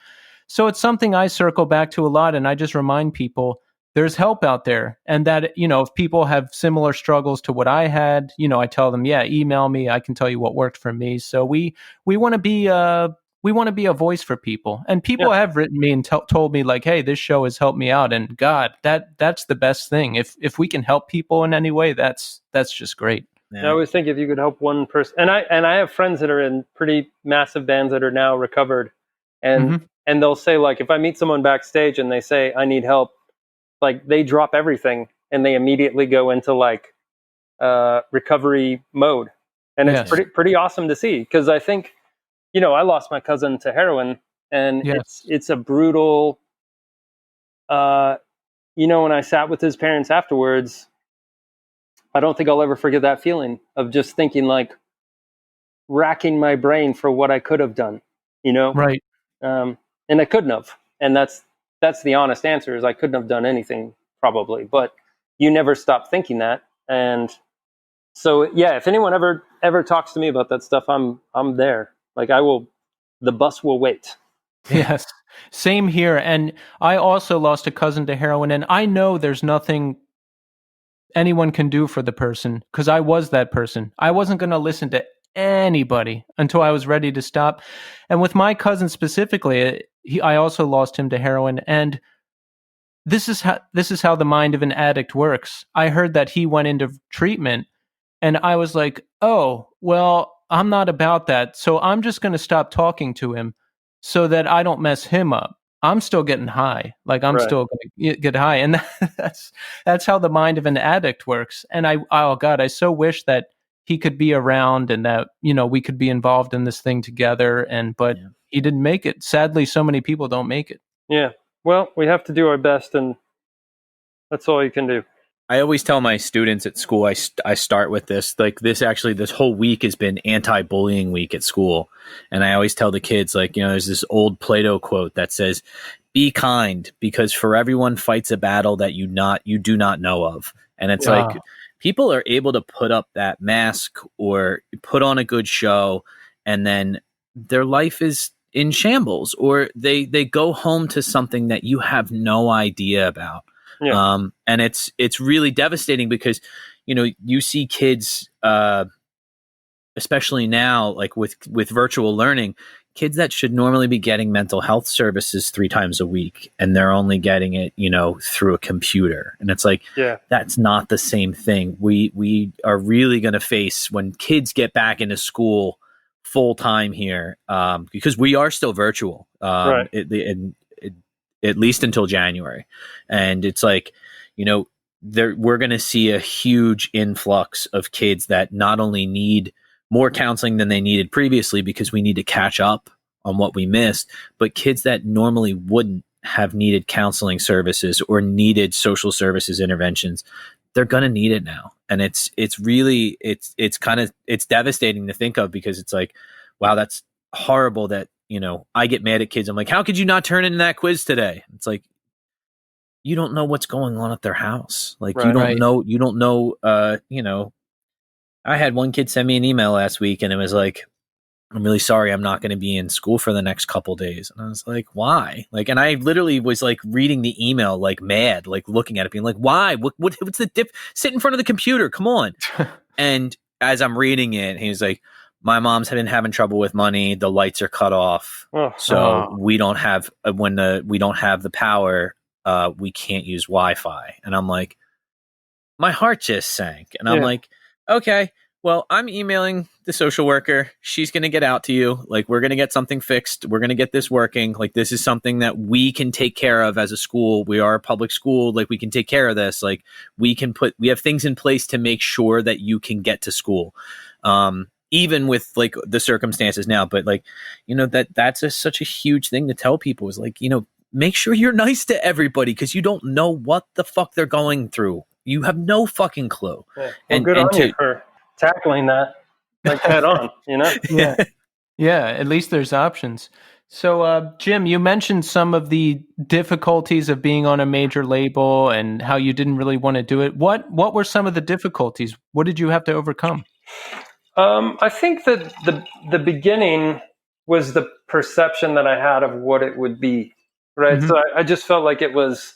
A: So it's something I circle back to a lot. And I just remind people there's help out there. And that, if people have similar struggles to what I had, I tell them, email me. I can tell you what worked for me. So we want to be a voice for people. And people have written me and told me like, hey, this show has helped me out. And God, that's the best thing. If we can help people in any way, that's just great.
C: Yeah. I always think if you could help one person, and I have friends that are in pretty massive bands that are now recovered, and they'll say like, if I meet someone backstage and they say I need help, like they drop everything and they immediately go into like recovery mode, and it's pretty awesome to see, because I think, I lost my cousin to heroin, and it's a brutal, when I sat with his parents afterwards, I don't think I'll ever forget that feeling of just thinking like, racking my brain for what I could have done,
A: Right.
C: And I couldn't have. And that's the honest answer, is I couldn't have done anything probably, but you never stop thinking that. And so, if anyone ever talks to me about that stuff, I'm there. Like the bus will wait.
A: Yes. Same here. And I also lost a cousin to heroin, and I know there's nothing anyone can do for the person, because I was that person. I wasn't going to listen to anybody until I was ready to stop. And with my cousin specifically, I also lost him to heroin. And this is how the mind of an addict works. I heard that he went into treatment, and I was like, oh, well, I'm not about that. So I'm just going to stop talking to him so that I don't mess him up. I'm still getting high. Like I'm still going to get high. And that's how the mind of an addict works. And I so wish that he could be around, and that, we could be involved in this thing together. But he didn't make it. Sadly, so many people don't make it.
C: Yeah. Well, we have to do our best, and that's all you can do.
B: I always tell my students at school, I start with this, like this whole week has been anti-bullying week at school. And I always tell the kids, like, there's this old Plato quote that says, be kind, because for everyone fights a battle that you do not know of. And it's like, people are able to put up that mask or put on a good show, and then their life is in shambles, or they go home to something that you have no idea about. Yeah. And it's really devastating, because, you see kids, especially now, like with virtual learning, kids that should normally be getting mental health services 3 times a week, and they're only getting it, through a computer. And it's like, that's not the same thing. We are really going to face, when kids get back into school full time here, because we are still virtual, at least until January. And it's like, we're going to see a huge influx of kids that not only need more counseling than they needed previously, because we need to catch up on what we missed, but kids that normally wouldn't have needed counseling services or needed social services interventions, they're going to need it now. And it's devastating to think of, because it's like, wow, that's horrible that, I get mad at kids. I'm like, how could you not turn in that quiz today? It's like, you don't know what's going on at their house. Like, you don't know, I had one kid send me an email last week, and it was like, I'm really sorry, I'm not going to be in school for the next couple days. And I was like, why? Like, and I literally was like reading the email, like mad, like looking at it, being like, why? What's the diff? Sit in front of the computer. Come on. And as I'm reading it, he was like, my mom's been having trouble with money. The lights are cut off. We don't have, we don't have the power. We can't use Wi-Fi. And I'm like, my heart just sank. And I'm like, okay, well, I'm emailing the social worker. She's going to get out to you. Like, we're going to get something fixed. We're going to get this working. Like, this is something that we can take care of as a school. We are a public school. Like, we can take care of this. Like, we have things in place to make sure that you can get to school. even with like the circumstances now. But like, that's such a huge thing to tell people is like, make sure you're nice to everybody because you don't know what the fuck they're going through. You have no fucking clue.
C: Yeah. Well, good on you for tackling that like head on,
A: Yeah. Yeah, at least there's options. So, Jim, you mentioned some of the difficulties of being on a major label and how you didn't really want to do it. What were some of the difficulties? What did you have to overcome?
C: I think that the beginning was the perception that I had of what it would be, right? So I just felt like it was,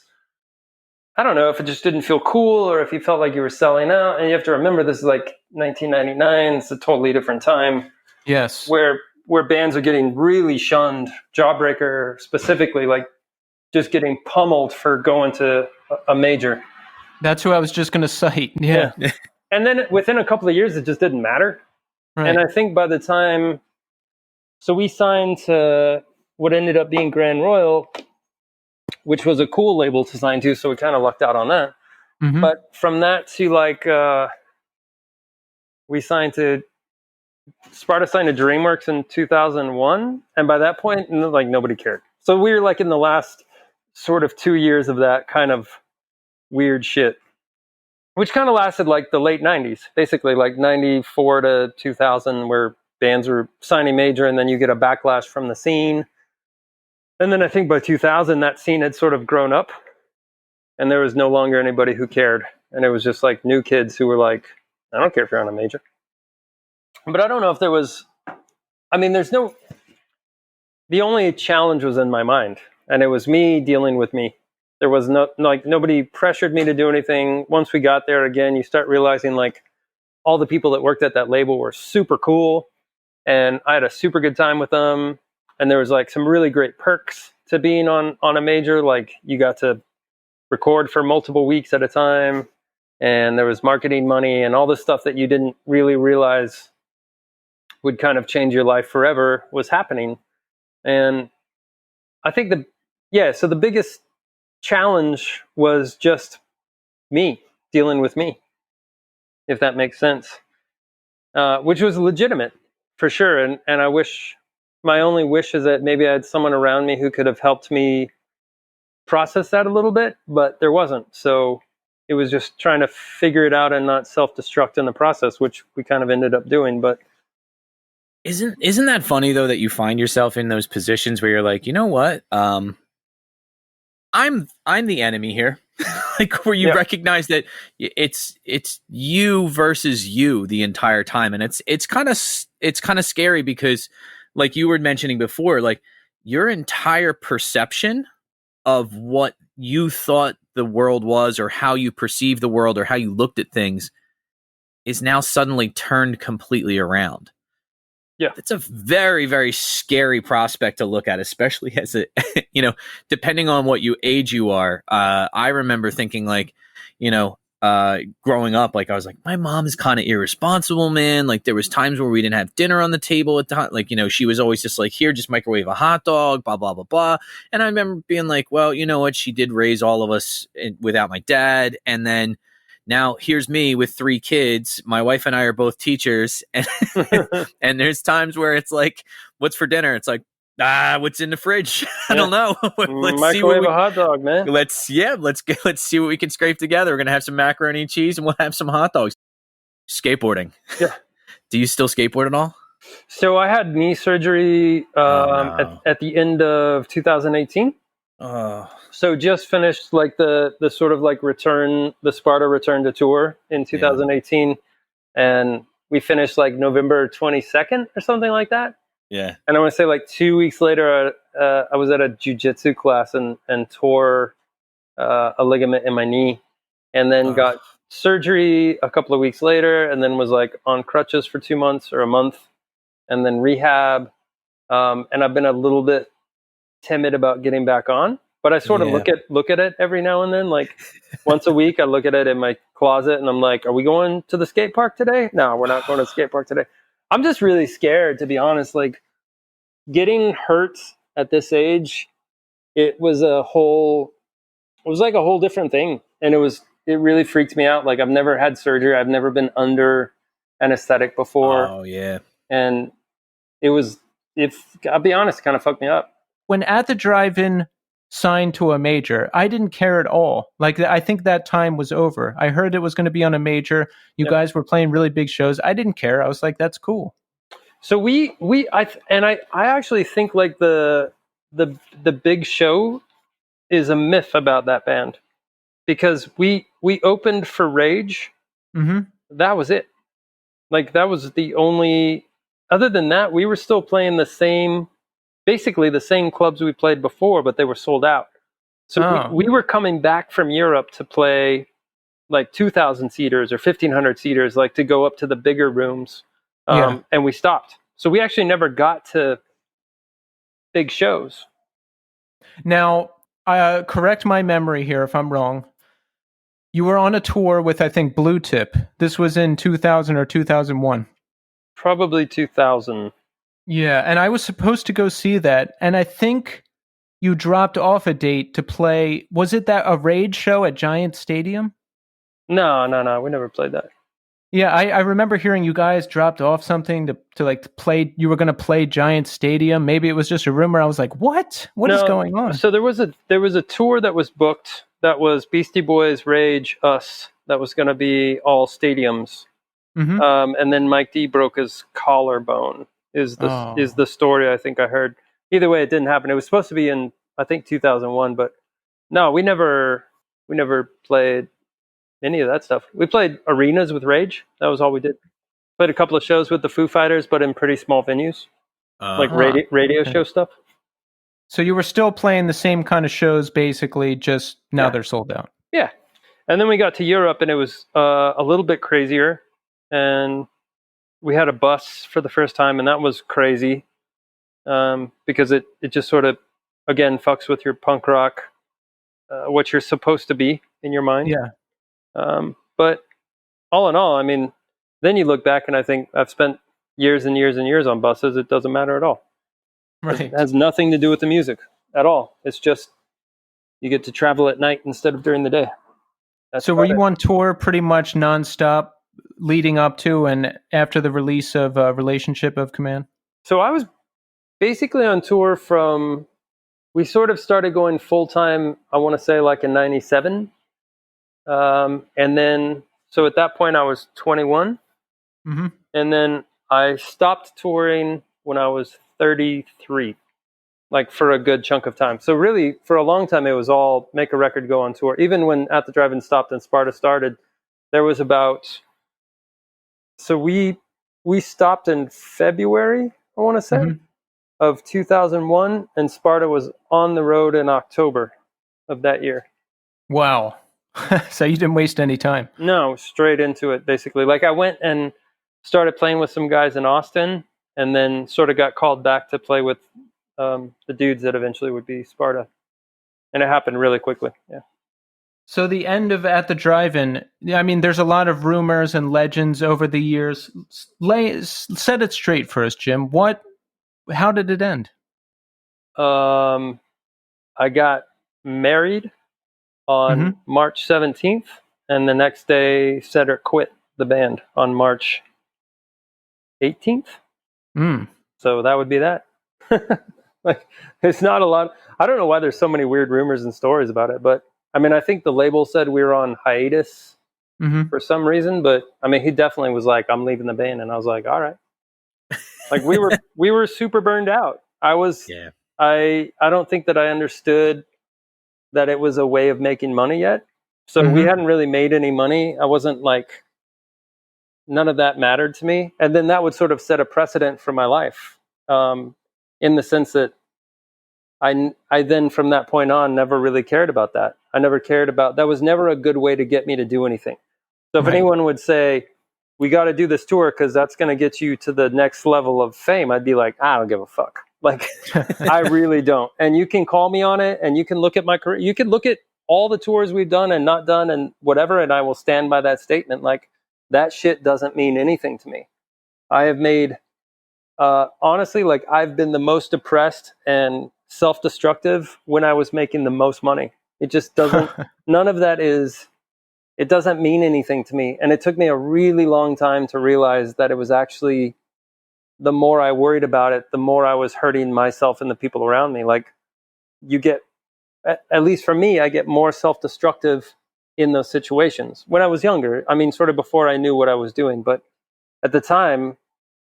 C: I don't know if it just didn't feel cool or if you felt like you were selling out. And you have to remember, this is like 1999. It's a totally different time.
A: Yes.
C: Where bands are getting really shunned, Jawbreaker specifically, like just getting pummeled for going to a major.
A: That's who I was just going to cite. Yeah.
C: And then within a couple of years, it just didn't matter. Right. And I think by the time, so we signed to what ended up being Grand Royal, which was a cool label to sign to, so we kind of lucked out on that. But from that to like, we signed to, Sparta signed to DreamWorks in 2001, and by that point, like nobody cared. So we were like in the last sort of 2 years of that kind of weird shit, which kind of lasted like the late 90s, basically like 94 to 2000, where bands were signing major, and then you get a backlash from the scene. And then I think by 2000, that scene had sort of grown up, and there was no longer anybody who cared. And it was just like new kids who were like, I don't care if you're on a major. But I don't know if there was, the only challenge was in my mind, and it was me dealing with me. There was nobody pressured me to do anything. Once we got there, again, you start realizing like all the people that worked at that label were super cool, and I had a super good time with them. And there was like some really great perks to being on a major. Like you got to record for multiple weeks at a time, and there was marketing money and all this stuff that you didn't really realize would kind of change your life forever was happening. And I think so the biggest challenge was just me dealing with me, if that makes sense, which was legitimate for sure. And my only wish is that maybe I had someone around me who could have helped me process that a little bit, but there wasn't. So it was just trying to figure it out and not self-destruct in the process, which we kind of ended up doing. But
B: Isn't that funny though, that you find yourself in those positions where you're like, you know what? I'm the enemy here. Like where you recognize that it's you versus you the entire time. And it's kind of scary because like you were mentioning before, like your entire perception of what you thought the world was or how you perceived the world or how you looked at things is now suddenly turned completely around. Yeah. It's a very, very scary prospect to look at, especially as depending on what age you are. I remember thinking like, growing up, like I was like, my mom is kind of irresponsible, man. Like there was times where we didn't have dinner on the table at the time. Like, she was always just like, here, just microwave a hot dog, blah, blah, blah, blah. And I remember being like, well, you know what? She did raise all of us without my dad. And then now here's me with 3 kids. My wife and I are both teachers. And, and there's times where it's like, what's for dinner? It's like, what's in the fridge? I don't know.
C: Let's microwave a hot dog, man.
B: Let's see what we can scrape together. We're going to have some macaroni and cheese and we'll have some hot dogs. Skateboarding. Yeah. Do you still skateboard at all?
C: So I had knee surgery at the end of 2018. So just finished like the sort of like the Sparta return to tour in 2018. And we finished like November 22nd or something like that.
B: Yeah.
C: And I want to say like 2 weeks later, I was at a jiu-jitsu class and tore a ligament in my knee, and then got surgery a couple of weeks later, and then was like on crutches for 2 months or a month, and then rehab. And I've been a little bit timid about getting back on, but I sort of look at it every now and then. Like once a week, I look at it in my closet and I'm like, are we going to the skate park today? No, we're not going to the skate park today. I'm just really scared, to be honest. Like getting hurt at this age, it was like a whole different thing. And it really freaked me out. Like I've never had surgery. I've never been under anesthetic before.
B: Oh yeah.
C: And I'll be honest, it kind of fucked me up.
A: When At the Drive-In signed to a major, I didn't care at all. Like, I think that time was over. I heard it was going to be on a major. You guys were playing really big shows. I didn't care. I was like, that's cool.
C: So I actually think like the big show is a myth about that band, because we opened for Rage.
A: Mm-hmm.
C: That was it. Like, that was the only. Other than that, we were still playing basically the same clubs we played before, but they were sold out. So we were coming back from Europe to play like 2,000 seaters or 1,500 seaters, like to go up to the bigger rooms. And we stopped. So we actually never got to big shows.
A: Now, correct my memory here if I'm wrong. You were on a tour with, I think, Blue Tip. This was in 2000 or 2001.
C: Probably 2000.
A: Yeah, and I was supposed to go see that, and I think you dropped off a date to play. Was it a Rage show at Giant Stadium?
C: No, we never played that.
A: Yeah, I remember hearing you guys dropped off something to like play. You were going to play Giant Stadium. Maybe it was just a rumor. I was like, what? What is going on?
C: So there was a tour that was booked that was Beastie Boys, Rage, us. That was going to be all stadiums.
A: Mm-hmm.
C: And then Mike D broke his collarbone. Is the story I think I heard. Either way, it didn't happen. It was supposed to be in, I think, 2001, but no, we never played any of that stuff. We played arenas with Rage. That was all we did. Played a couple of shows with the Foo Fighters, but in pretty small venues, like radio show stuff.
A: So you were still playing the same kind of shows, basically, just now they're sold out.
C: Yeah. And then we got to Europe, and it was a little bit crazier. And we had a bus for the first time, and that was crazy, because it just sort of, again, fucks with your punk rock, what you're supposed to be in your mind.
A: Yeah.
C: But all in all, I mean, then you look back and I think I've spent years and years and years on buses. It doesn't matter at all.
A: Right.
C: It has nothing to do with the music at all. It's just you get to travel at night instead of during the day.
A: So were you on tour pretty much nonstop leading up to and after the release of Relationship of Command? So
C: I was basically on tour we sort of started going full time, I want to say like in 97. And then, so at that point I was 21.
A: Mm-hmm.
C: And then I stopped touring when I was 33, like for a good chunk of time. So really for a long time, it was all make a record, go on tour. Even when At the Drive-In stopped and Sparta started, there was so we stopped in February, I want to say, of 2001, and Sparta was on the road in October of that year.
A: Wow. So you didn't waste any time.
C: No, straight into it, basically. Like I went and started playing with some guys in Austin, and then sort of got called back to play with the dudes that eventually would be Sparta. And it happened really quickly, yeah.
A: So the end of At the Drive-In, I mean, there's a lot of rumors and legends over the years. Set it straight for us, Jim. How did it end?
C: I got married on March 17th, and the next day Cedric quit the band on March 18th. So that would be that. Like, it's not a lot. I don't know why there's so many weird rumors and stories about it, but I mean, I think the label said we were on hiatus for some reason, but I mean, he definitely was like, I'm leaving the band. And I was like, all right. Like we were super burned out. I don't think that I understood that it was a way of making money yet. So we hadn't really made any money. I wasn't like, none of that mattered to me. And then that would sort of set a precedent for my life, in the sense that I then from that point on never really cared about that. I never cared about, that was never a good way to get me to do anything. So if anyone would say, we got to do this tour because that's going to get you to the next level of fame, I'd be like, I don't give a fuck. Like, I really don't. And you can call me on it, and you can look at my career. You can look at all the tours we've done and not done and whatever, and I will stand by that statement. Like, that shit doesn't mean anything to me. I have made, honestly, like, I've been the most depressed and self-destructive when I was making the most money. It just doesn't, none of that is it doesn't mean anything to me. And it took me a really long time to realize that it was actually, the more I worried about it, the more I was hurting myself and the people around me. Like, you get, at least for me, I get more self-destructive in those situations. When I was younger, I mean, sort of before I knew what I was doing, but at the time,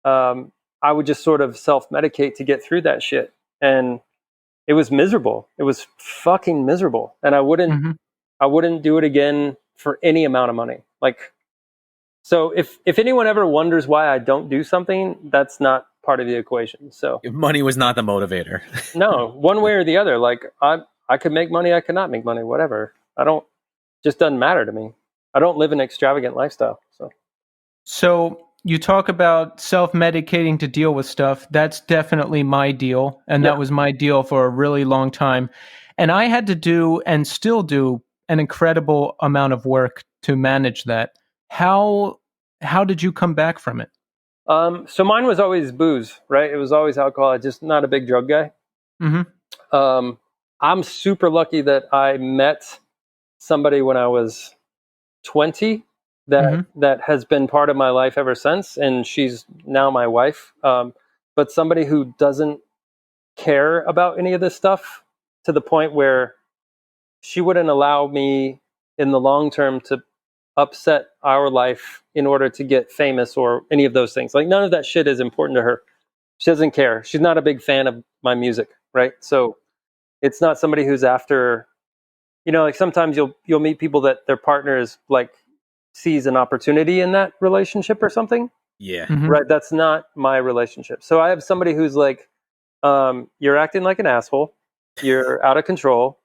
C: I would just sort of self-medicate to get through that shit. And it was miserable. It was fucking miserable. And I wouldn't do it again for any amount of money. Like, so if anyone ever wonders why I don't do something, that's not part of the equation. So
B: if money was not the motivator.
C: No, one way or the other. Like, I could make money, I could not make money, whatever. Just doesn't matter to me. I don't live an extravagant lifestyle.
A: So you talk about self-medicating to deal with stuff. That's definitely my deal. And that was my deal for a really long time. And I had to do, and still do, an incredible amount of work to manage that. How did you come back from it?
C: So mine was always booze, right? It was always alcohol. I'm just not a big drug guy. I'm super lucky that I met somebody when I was 20 that has been part of my life ever since, and she's now my wife. But somebody who doesn't care about any of this stuff, to the point where she wouldn't allow me in the long term to upset our life in order to get famous or any of those things. Like, none of that shit is important to her. She doesn't care. She's not a big fan of my music, right? So it's not somebody who's after, like, sometimes you'll meet people that their partner is like, sees an opportunity in that relationship or something.
B: Yeah.
C: Right. That's not my relationship. So I have somebody who's like, you're acting like an asshole. You're out of control.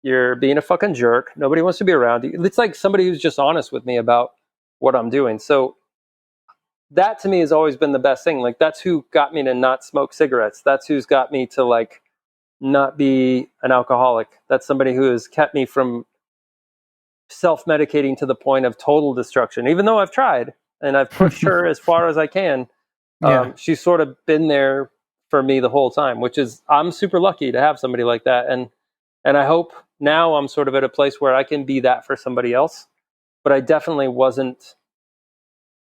C: You're being a fucking jerk. Nobody wants to be around you. It's like somebody who's just honest with me about what I'm doing. So that to me has always been the best thing. Like, that's who got me to not smoke cigarettes. That's who's got me to, like, not be an alcoholic. That's somebody who has kept me from self-medicating to the point of total destruction. Even though I've tried and I've pushed her as far as I can, she's sort of been there for me the whole time, which is, I'm super lucky to have somebody like that. And I hope now I'm sort of at a place where I can be that for somebody else. But I definitely wasn't.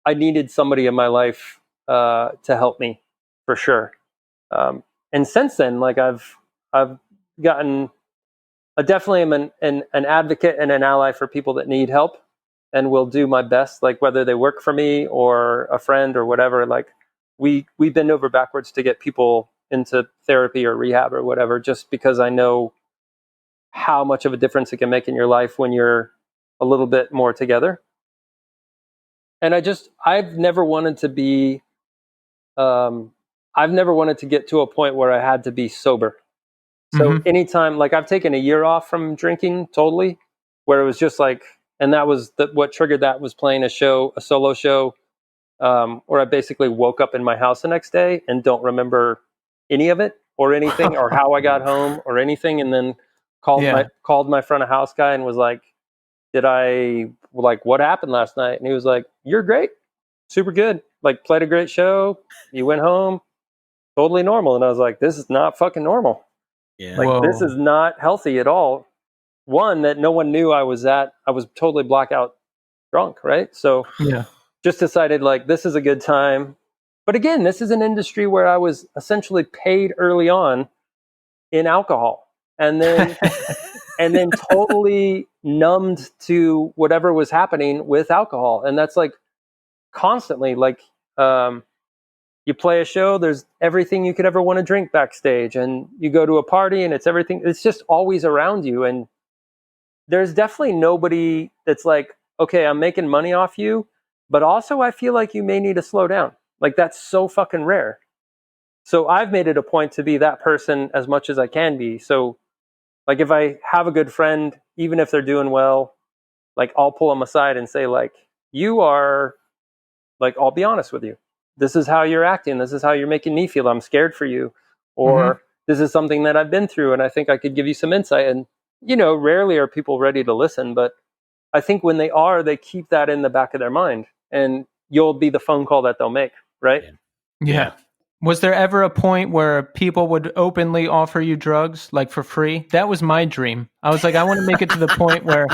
C: I needed somebody in my life to help me, for sure. And since then, like, I've gotten. I definitely am an advocate and an ally for people that need help, and will do my best, like, whether they work for me or a friend or whatever. Like, we bend over backwards to get people into therapy or rehab or whatever, just because I know how much of a difference it can make in your life when you're a little bit more together. And I've never wanted to be, I've never wanted to get to a point where I had to be sober. So anytime, like, I've taken a year off from drinking totally, where it was just like, and that was what triggered that was playing a solo show, where I basically woke up in my house the next day and don't remember any of it or anything or how I got home or anything. And then called my front of house guy and was like, what happened last night? And he was like, you're great. Super good. Like, played a great show. You went home totally normal. And I was like, this is not fucking normal.
B: Yeah.
C: Like, this is not healthy at all. One, that no one knew I was totally blackout drunk, right? So just decided, like, this is a good time. But again, this is an industry where I was essentially paid early on in alcohol, and then totally numbed to whatever was happening with alcohol. And that's, like, constantly, like, you play a show, there's everything you could ever want to drink backstage, and you go to a party and it's everything. It's just always around you. And there's definitely nobody that's like, okay, I'm making money off you, but also I feel like you may need to slow down. Like, that's so fucking rare. So I've made it a point to be that person as much as I can be. So, like, if I have a good friend, even if they're doing well, like, I'll pull them aside and say, like, you are, like, I'll be honest with you. This is how you're acting. This is how you're making me feel. I'm scared for you. Or this is something that I've been through, and I think I could give you some insight. And, rarely are people ready to listen, but I think when they are, they keep that in the back of their mind, and you'll be the phone call that they'll make. Right.
A: Yeah. Was there ever a point where people would openly offer you drugs, like for free? That was my dream. I was like, I want to make it to the point where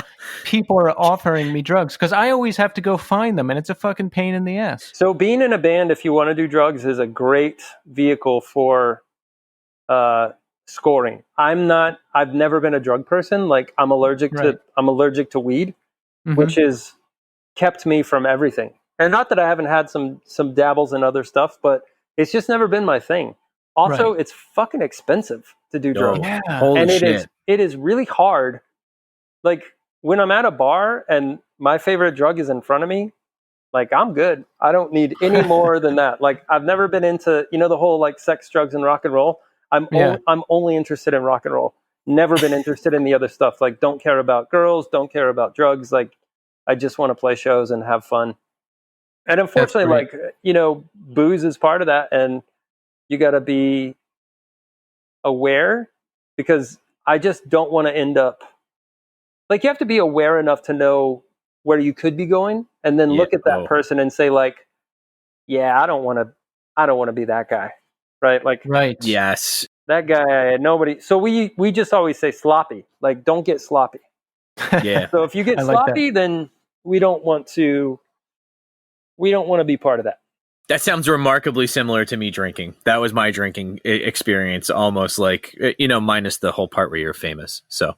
A: people are offering me drugs, because I always have to go find them, and it's a fucking pain in the ass.
C: So being in a band, if you want to do drugs, is a great vehicle for scoring. I've never been a drug person. Like I'm allergic to weed, which has kept me from everything. And not that I haven't had some dabbles in other stuff, but it's just never been my thing. Also, it's fucking expensive to do drugs.
B: Yeah. Holy shit.
C: It is really hard. Like when I'm at a bar and my favorite drug is in front of me, like I'm good. I don't need any more than that. Like I've never been into, the whole like sex, drugs, and rock and roll. I'm only interested in rock and roll. Never been interested in the other stuff. Like don't care about girls, don't care about drugs. Like I just want to play shows and have fun. And unfortunately, like, booze is part of that. And you got to be aware, because I just don't want to end up like, you have to be aware enough to know where you could be going, and then look at that person and say like, yeah, I don't want to be that guy. Right. Like,
B: yes,
C: that guy, nobody. So we just always say sloppy, like, don't get sloppy.
B: Yeah.
C: So if you get sloppy, then we don't want to be part of that.
B: That sounds remarkably similar to me drinking. That was my drinking experience, almost like, minus the whole part where you're famous. So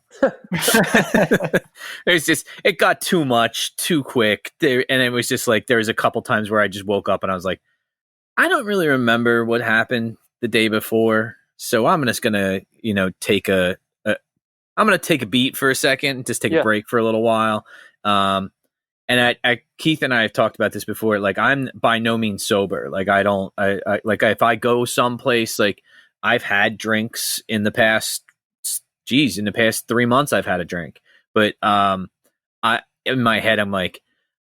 B: it got too much, too quick. And it was just like, there was a couple times where I just woke up and I was like, I don't really remember what happened the day before. So I'm just going to, take I'm going to take a beat for a second, just take a break for a little while. And Keith and I have talked about this before. Like, I'm by no means sober. Like, if I go someplace, like, I've had drinks in the past 3 months, I've had a drink. But in my head, I'm like,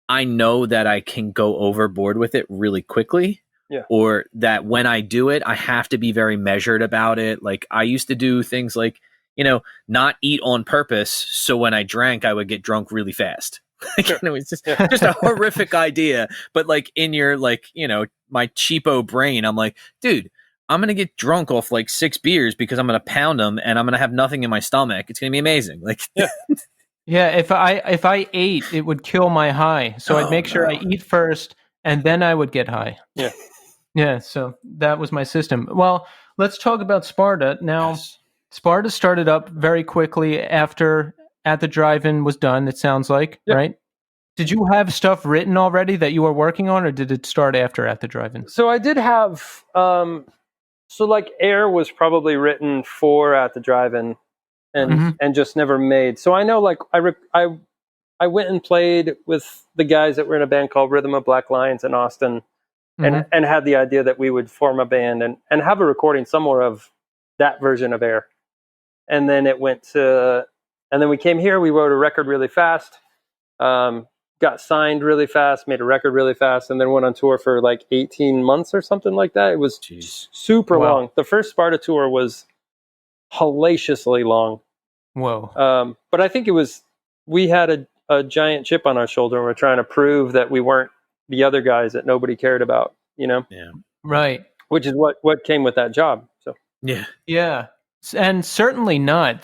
B: I know that I can go overboard with it really quickly.
C: Yeah.
B: Or that when I do it, I have to be very measured about it. Like, I used to do things like, not eat on purpose. So when I drank, I would get drunk really fast. It was just a horrific idea. But like in your, like, my cheapo brain, I'm like, dude, I'm going to get drunk off like 6 beers because I'm going to pound them and I'm going to have nothing in my stomach. It's going to be amazing. Like,
A: yeah, if I ate, it would kill my high. So I'd make sure I eat first and then I would get high.
C: Yeah.
A: Yeah. So that was my system. Well, let's talk about Sparta. Now, Sparta started up very quickly after At the Drive-In was done, it sounds like, right? Did you have stuff written already that you were working on, or did it start after At the Drive-In?
C: So I did have, like Air was probably written for At the Drive-In and just never made. So I know, like, I went and played with the guys that were in a band called Rhythm of Black Lions in Austin and had the idea that we would form a band and have a recording somewhere of that version of Air. And then it went to... And then we came here, we wrote a record really fast, got signed really fast, made a record really fast, and then went on tour for like 18 months or something like that. It was super long. The first Sparta tour was hellaciously long.
A: Whoa.
C: But I think we had a giant chip on our shoulder, and we're trying to prove that we weren't the other guys that nobody cared about,
B: Yeah.
A: Right.
C: Which is what came with that job. So
A: Yeah. And certainly not.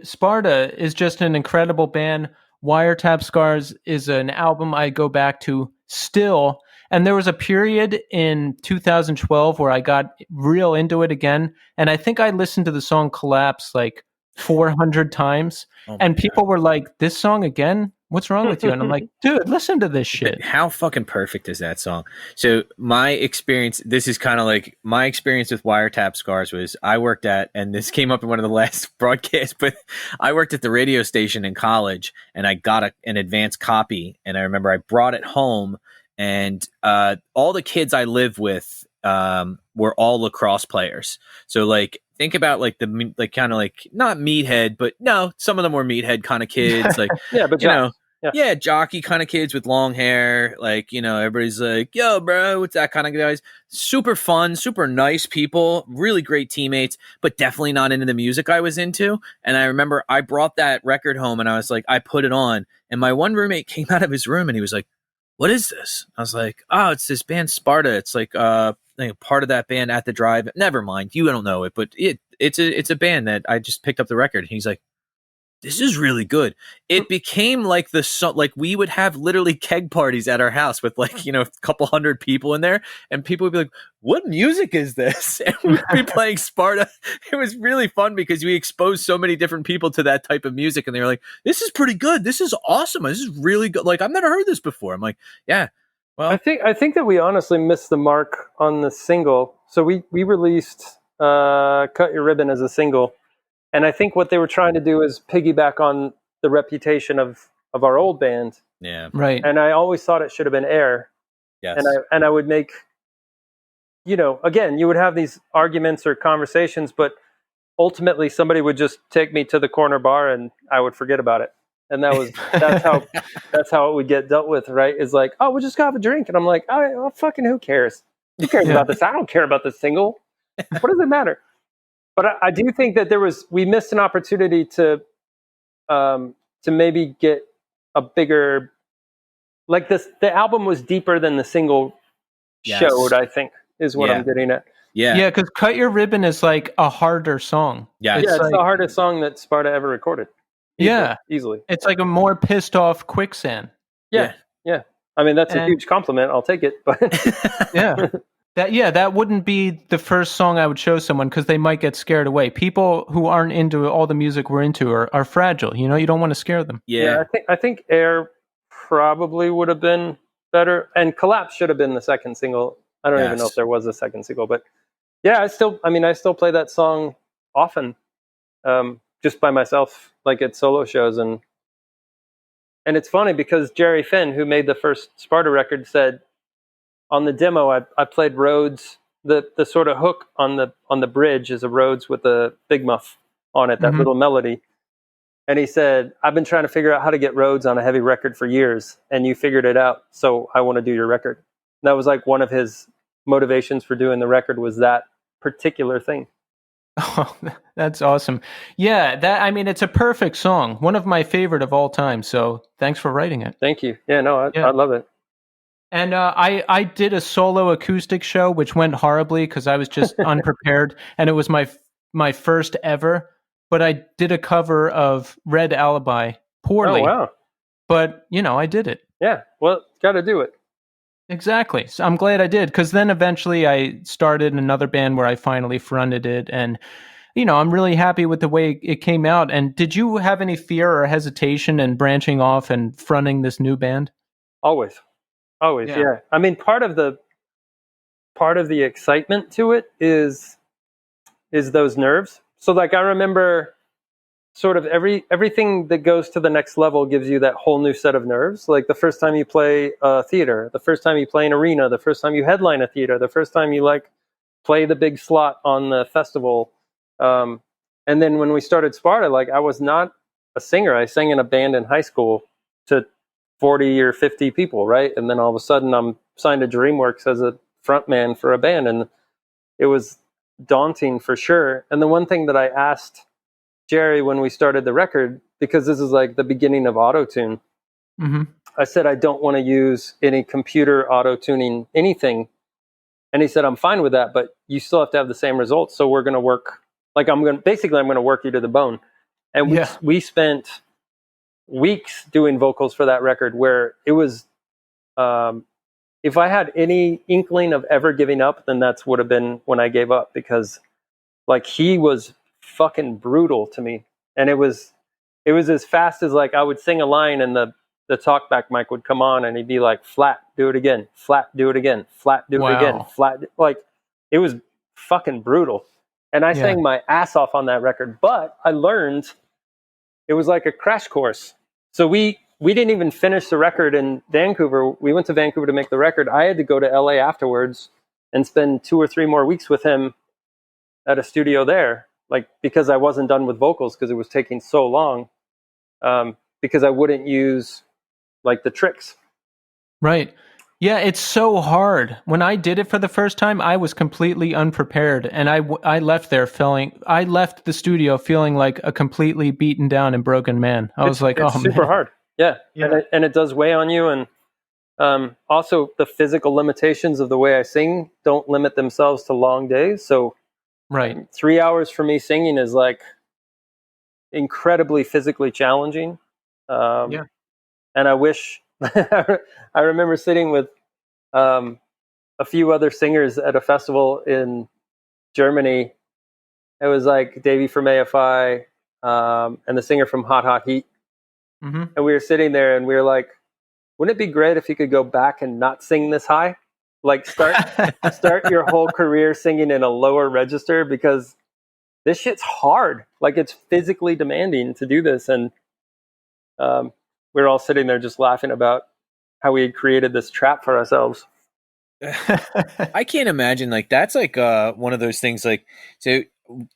A: Sparta is just an incredible band. Wiretap Scars is an album I go back to still. And there was a period in 2012 where I got real into it again. And I think I listened to the song Collapse like 400 times. And people were like, this song again? What's wrong with you? And I'm like, dude, listen to this shit.
B: How fucking perfect is that song? So my experience, this is kind of like my experience with Wiretap Scars was I worked at, and this came up in one of the last broadcasts, but I worked at the radio station in college and I got an advance copy. And I remember I brought it home and all the kids I live with were all lacrosse players. So like, think about like kind of like not meathead, but no, some of them were meathead kind of kids. Like, jockey kind of kids with long hair. Like, everybody's like, yo, bro, what's that kind of guys? Super fun, super nice people, really great teammates, but definitely not into the music I was into. And I remember I brought that record home and I was like, I put it on. And my one roommate came out of his room and he was like, what is this? I was like, oh, it's this band Sparta. It's like part of that band at the Drive. Never mind, you don't know it, but it's a band that I just picked up the record. And he's like, this is really good. It became like like we would have literally keg parties at our house with like, a couple hundred people in there, and people would be like, what music is this? And we'd be playing Sparta. It was really fun because we exposed so many different people to that type of music, and they were like, this is pretty good. This is awesome. This is really good. Like, I've never heard this before. I'm like, yeah. Well,
C: I think that we honestly missed the mark on the single. So we released Cut Your Ribbon as a single. And I think what they were trying to do is piggyback on the reputation of our old band.
B: Yeah.
A: Right.
C: And I always thought it should have been Air.
B: Yes.
C: And I would make, again, you would have these arguments or conversations, but ultimately somebody would just take me to the corner bar and I would forget about it. And that's how it would get dealt with, right? Is like, oh, we'll just go have a drink. And I'm like, oh, fucking who cares? Who cares about this? I don't care about the single. What does it matter? But I do think that we missed an opportunity to maybe get a bigger, like this. The album was deeper than the single showed, I think, is what I'm getting at.
B: Yeah.
A: Yeah, because Cut Your Ribbon is like a harder song.
B: Yeah.
C: It's the hardest song that Sparta ever recorded. Easily.
A: It's like a more pissed off Quicksand.
C: Yeah. I mean, that's a huge compliment. I'll take it. But
A: yeah. That wouldn't be the first song I would show someone because they might get scared away. People who aren't into all the music we're into are fragile. You don't want to scare them.
C: Yeah, I think Air probably would have been better, and Collapse should have been the second single. I don't even know if there was a second single, but yeah, I still play that song often, just by myself, like at solo shows, and it's funny because Jerry Finn, who made the first Sparta record, said, on the demo, I played Rhodes. The sort of hook on the bridge is a Rhodes with a Big Muff on it, that little melody. And he said, I've been trying to figure out how to get Rhodes on a heavy record for years, and you figured it out, so I want to do your record. And that was like one of his motivations for doing the record, was that particular thing.
A: Oh, that's awesome. Yeah, it's a perfect song. One of my favorite of all time. So thanks for writing it.
C: Thank you. Yeah, no, I love it.
A: And I did a solo acoustic show, which went horribly because I was just unprepared, and it was my first ever. But I did a cover of Red Alibi poorly.
C: Oh, wow.
A: But, I did it.
C: Yeah, well, got to do it.
A: Exactly. So I'm glad I did, because then eventually I started another band where I finally fronted it. And, I'm really happy with the way it came out. And did you have any fear or hesitation in branching off and fronting this new band?
C: Always, yeah. I mean, part of the excitement to it is those nerves. So, like, I remember sort of everything that goes to the next level gives you that whole new set of nerves. Like the first time you play a theater, the first time you play an arena, the first time you headline a theater, the first time you play the big slot on the festival. And then when we started Sparta, I was not a singer. I sang in a band in high school to 40 or 50 people, right? And then all of a sudden I'm signed to DreamWorks as a frontman for a band, and it was daunting for sure. And the one thing that I asked Jerry when we started the record, because this is like the beginning of auto-tune, I said, I don't want to use any computer auto-tuning anything. And he said, I'm fine with that, but you still have to have the same results. So we're going to work, I'm going to work you to the bone. And we spent weeks doing vocals for that record, where it was, if I had any inkling of ever giving up, then that's would have been when I gave up, because he was fucking brutal to me. And it was as fast as I would sing a line and the talkback mic would come on and he'd be like, flat, do it again, flat, do it again, flat, do it again, flat. It was fucking brutal. And I sang my ass off on that record, but I learned, it was like a crash course. So we didn't even finish the record in Vancouver. We went to Vancouver to make the record. I had to go to LA afterwards and spend 2 or 3 more weeks with him at a studio there. Because I wasn't done with vocals, because it was taking so long, because I wouldn't use the tricks. Right.
A: Yeah, it's so hard. When I did it for the first time, I was completely unprepared, and I left the studio feeling like a completely beaten down and broken man. I was like,
C: it's super hard. Yeah. And it does weigh on you. And Also, the physical limitations of the way I sing don't limit themselves to long days. So,
A: right,
C: 3 hours for me singing is like incredibly physically challenging.
A: yeah,
C: And I wish I remember sitting with a few other singers at a festival in Germany. It was like Davey from AFI and the singer from Hot Hot Heat.
A: mm-hmm.
C: And we were sitting there and we were like, wouldn't it be great if you could go back and not sing this high? Like start your whole career singing in a lower register, because this shit's hard. Like, it's physically demanding to do this. And we were all sitting there just laughing about how we had created this trap for ourselves.
B: I can't imagine, like, that's like one of those things. Like, so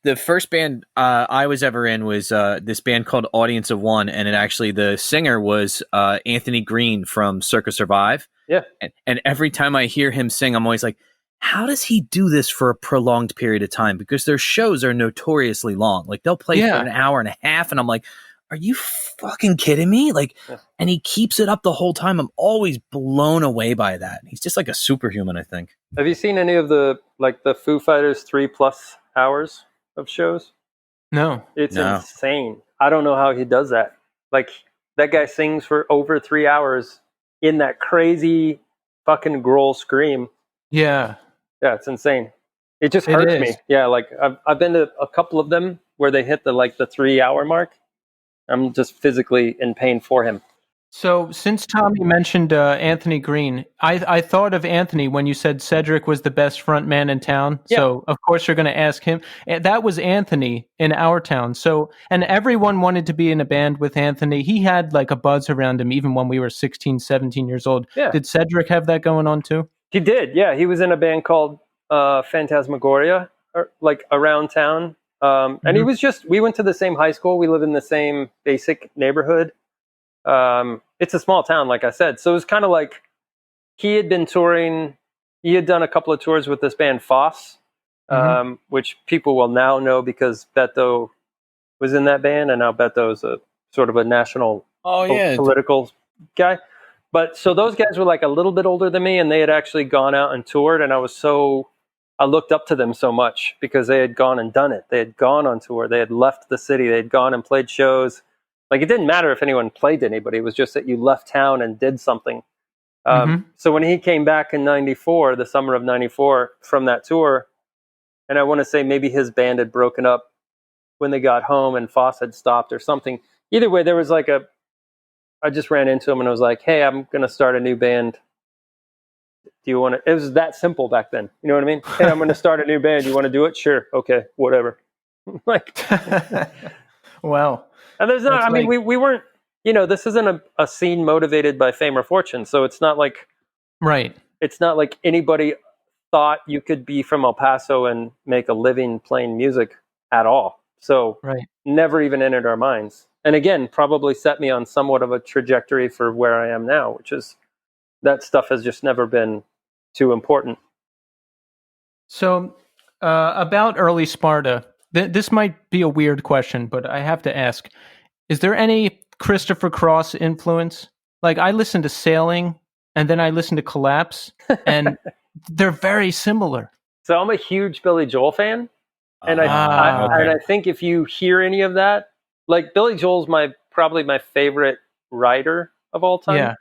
B: the first band I was ever in was this band called Audience of One, and it actually, the singer was Anthony Green from Circa Survive.
C: Yeah.
B: And every time I hear him sing, I'm always like, how does he do this for a prolonged period of time? Because their shows are notoriously long. Like, they'll play for an hour and a half, and I'm like, are you fucking kidding me? Like, and he keeps it up the whole time. I'm always blown away by that. He's just like a superhuman, I think.
C: Have you seen any of the Foo Fighters 3+ hours of shows?
A: No.
C: It's insane. I don't know how he does that. Like, that guy sings for over 3 hours in that crazy fucking growl scream.
A: Yeah.
C: Yeah, it's insane. It just hurts me. Yeah, like I've been to a couple of them where they hit the 3 hour mark. I'm just physically in pain for him.
A: So, since Tommy mentioned Anthony Green, I thought of Anthony when you said Cedric was the best front man in town. Yeah. So, of course, you're going to ask him. That was Anthony in our town. So, and everyone wanted to be in a band with Anthony. He had like a buzz around him even when we were 16, 17 years old. Yeah. Did Cedric have that going on too?
C: He did, yeah. He was in a band called Phantasmagoria, like around town. And he was we went to the same high school. We live in the same basic neighborhood. It's a small town, like I said. So it was kind of like he had been touring. He had done a couple of tours with this band Foss, which people will now know because Beto was in that band. And now Beto is a sort of a national political guy. But so those guys were like a little bit older than me, and they had actually gone out and toured. And I looked up to them so much because they had gone and done it. They had gone on tour. They had left the city. They had gone and played shows. Like, it didn't matter if anyone played to anybody. It was just that you left town and did something. So when he came back in '94, the summer of '94, from that tour, and I want to say maybe his band had broken up when they got home and Foss had stopped or something. Either way, there was I just ran into him and I was like, hey, I'm going to start a new band. Do you want to? It was that simple back then. You know what I mean? Hey, I'm going to start a new band. You want to do it? Sure. Okay. Whatever.
A: Wow.
C: And there's not, we weren't, this isn't a scene motivated by fame or fortune. So it's not like,
A: right.
C: It's not like anybody thought you could be from El Paso and make a living playing music at all. So never even entered our minds. And again, probably set me on somewhat of a trajectory for where I am now, which is that stuff has just never been too important.
A: So about early Sparta, this might be a weird question, but I have to ask, is there any Christopher Cross influence? Like, I listen to Sailing and then I listen to Collapse, and they're very similar.
C: So I'm a huge Billy Joel fan. And I think if you hear any of that, like, Billy Joel's probably my favorite writer of all time.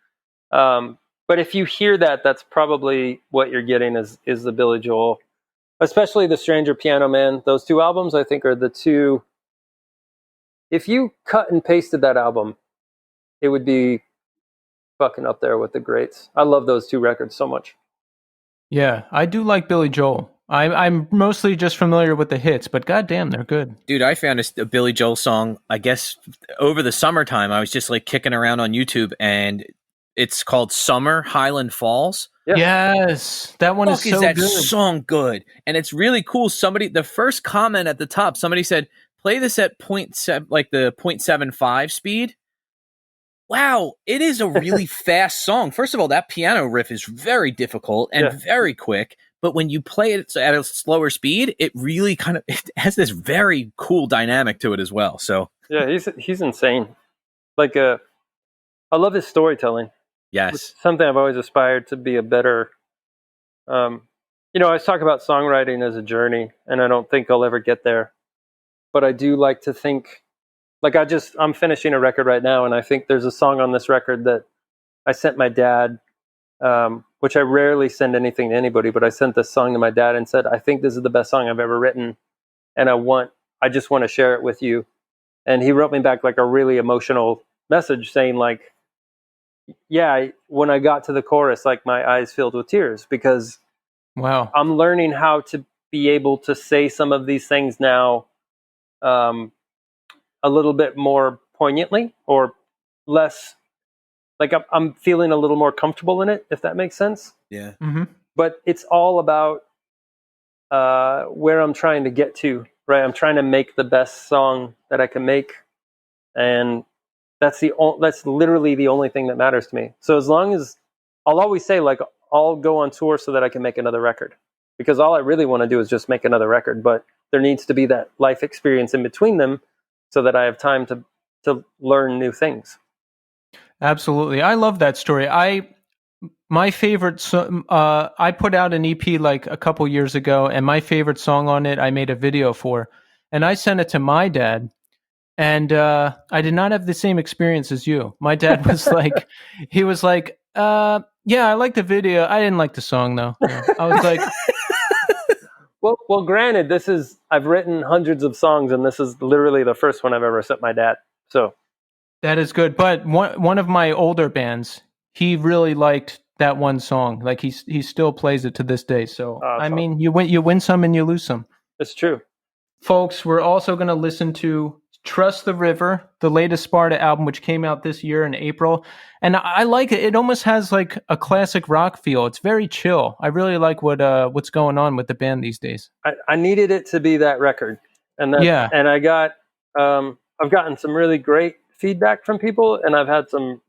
C: Yeah. But if you hear that, that's probably what you're getting is the Billy Joel, especially The Stranger Piano Man. Those two albums, I think, are the two. If you cut and pasted that album, it would be fucking up there with the greats. I love those two records so much.
A: Yeah, I do like Billy Joel. I'm mostly just familiar with the hits, but goddamn, they're good.
B: Dude, I found a Billy Joel song, I guess, over the summertime. I was just like kicking around on YouTube, and it's called Summer Highland Falls.
A: Yeah. Yes, that one is so
B: that
A: good.
B: Song good, and it's really cool. The first comment at the top, somebody said, "Play this at 0.7, like the 0.75 speed." Wow, it is a really fast song. First of all, that piano riff is very difficult and very quick, but when you play it at a slower speed, it really it has this very cool dynamic to it as well. So
C: yeah, he's insane. Like, I love his storytelling.
B: Yes.
C: Something I've always aspired to be a better. I always talk about songwriting as a journey, and I don't think I'll ever get there. But I do like to think, like I'm finishing a record right now, and I think there's a song on this record that I sent my dad, which I rarely send anything to anybody, but I sent this song to my dad and said, I think this is the best song I've ever written, and I just want to share it with you. And he wrote me back like a really emotional message saying like, yeah, when I got to the chorus, like my eyes filled with tears, because
A: wow,
C: I'm learning how to be able to say some of these things now a little bit more poignantly, or less, like I'm feeling a little more comfortable in it, if that makes sense.
B: Yeah.
A: Mm-hmm.
C: But it's all about where I'm trying to get to, right? I'm trying to make the best song that I can make, and that's literally the only thing that matters to me. So as long as, I'll always say like, I'll go on tour so that I can make another record, because all I really want to do is just make another record, but there needs to be that life experience in between them so that I have time to learn new things.
A: Absolutely. I love that story. My favorite, I put out an EP like a couple years ago, and my favorite song on it, I made a video for, and I sent it to my dad. And I did not have the same experience as you. My dad was like, he was like, yeah, I liked the video. I didn't like the song though. I was like,
C: well, granted, I've written hundreds of songs, and this is literally the first one I've ever sent my dad. So
A: that is good. But one of my older bands, he really liked that one song. Like he still plays it to this day. So I mean, you win some and you lose some.
C: It's true.
A: Folks, we're also going to listen to Trust the River, the latest Sparta album, which came out this year in April. And I like it. It almost has like a classic rock feel. It's very chill. I really like what's going on with the band these days.
C: I needed it to be that record. And I got, I've gotten some really great feedback from people, and I've had some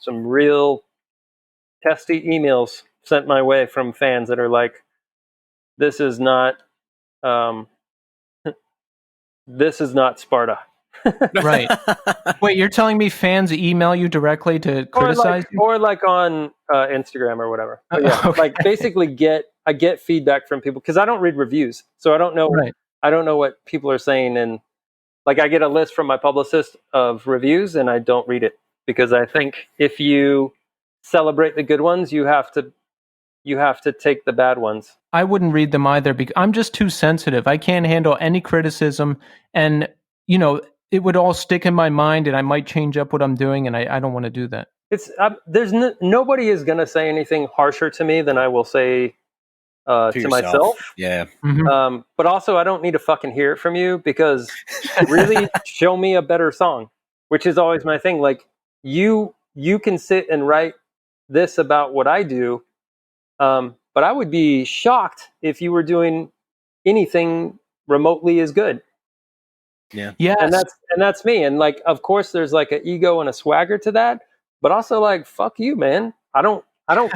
C: real testy emails sent my way from fans that are like, this is not Sparta.
A: Right. Wait, you're telling me fans email you directly to criticize you?
C: Or like on Instagram or whatever. But yeah, okay. Like basically I get feedback from people, because I don't read reviews, so I don't know.
A: Right.
C: I don't know what people are saying, and like I get a list from my publicist of reviews, and I don't read it, because I think if you celebrate the good ones, you have to take the bad ones.
A: I wouldn't read them either, because I'm just too sensitive. I can't handle any criticism, and it would all stick in my mind, and I might change up what I'm doing, and I don't want to do that.
C: It's nobody is going to say anything harsher to me than I will say to myself.
B: Yeah.
A: Mm-hmm.
C: But also, I don't need to fucking hear it from you, because really show me a better song, which is always my thing. Like you can sit and write this about what I do, but I would be shocked if you were doing anything remotely as good.
B: Yeah.
A: Yeah.
C: And that's me. And like, of course there's like an ego and a swagger to that, but also like, fuck you, man. I don't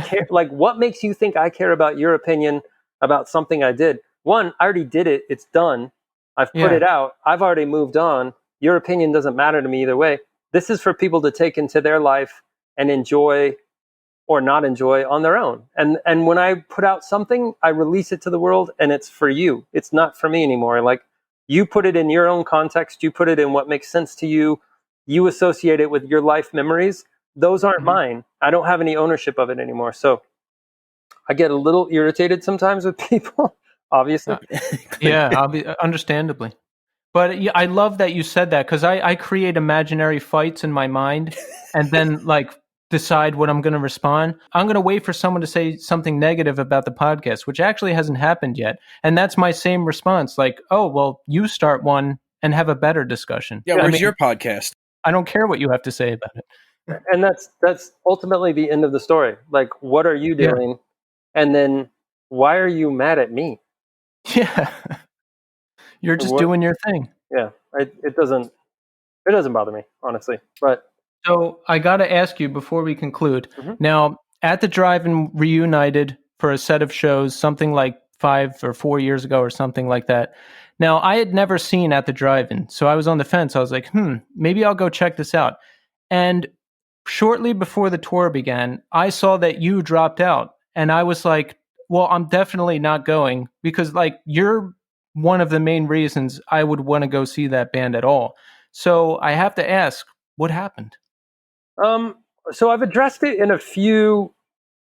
C: care. Like, what makes you think I care about your opinion about something I did? One, I already did it. It's done. I've put it out. I've already moved on. Your opinion doesn't matter to me either way. This is for people to take into their life and enjoy or not enjoy on their own. And when I put out something, I release it to the world, and it's for you. It's not for me anymore. Like, you put it in your own context. You put it in what makes sense to you. You associate it with your life memories. Those aren't mine. I don't have any ownership of it anymore. So I get a little irritated sometimes with people, obviously.
A: Yeah, understandably. But I love that you said that, because I create imaginary fights in my mind, and then like decide what I'm going to respond. I'm going to wait for someone to say something negative about the podcast, which actually hasn't happened yet. And that's my same response. Like, oh, well, you start one and have a better discussion.
B: Yeah, where's your podcast?
A: I don't care what you have to say about it.
C: And that's ultimately the end of the story. Like, what are you doing? Yeah. And then why are you mad at me?
A: Yeah. You're just doing your thing.
C: Yeah. It doesn't bother me, honestly. But
A: so I got to ask you before we conclude. Mm-hmm. Now, at the Drive-In reunited for a set of shows, something like 5 or 4 years ago or something like that. Now, I had never seen At the Drive-In, so I was on the fence. I was like, maybe I'll go check this out. And shortly before the tour began, I saw that you dropped out, and I was like, well, I'm definitely not going, because like you're one of the main reasons I would want to go see that band at all. So I have to ask, what happened?
C: So I've addressed it in a few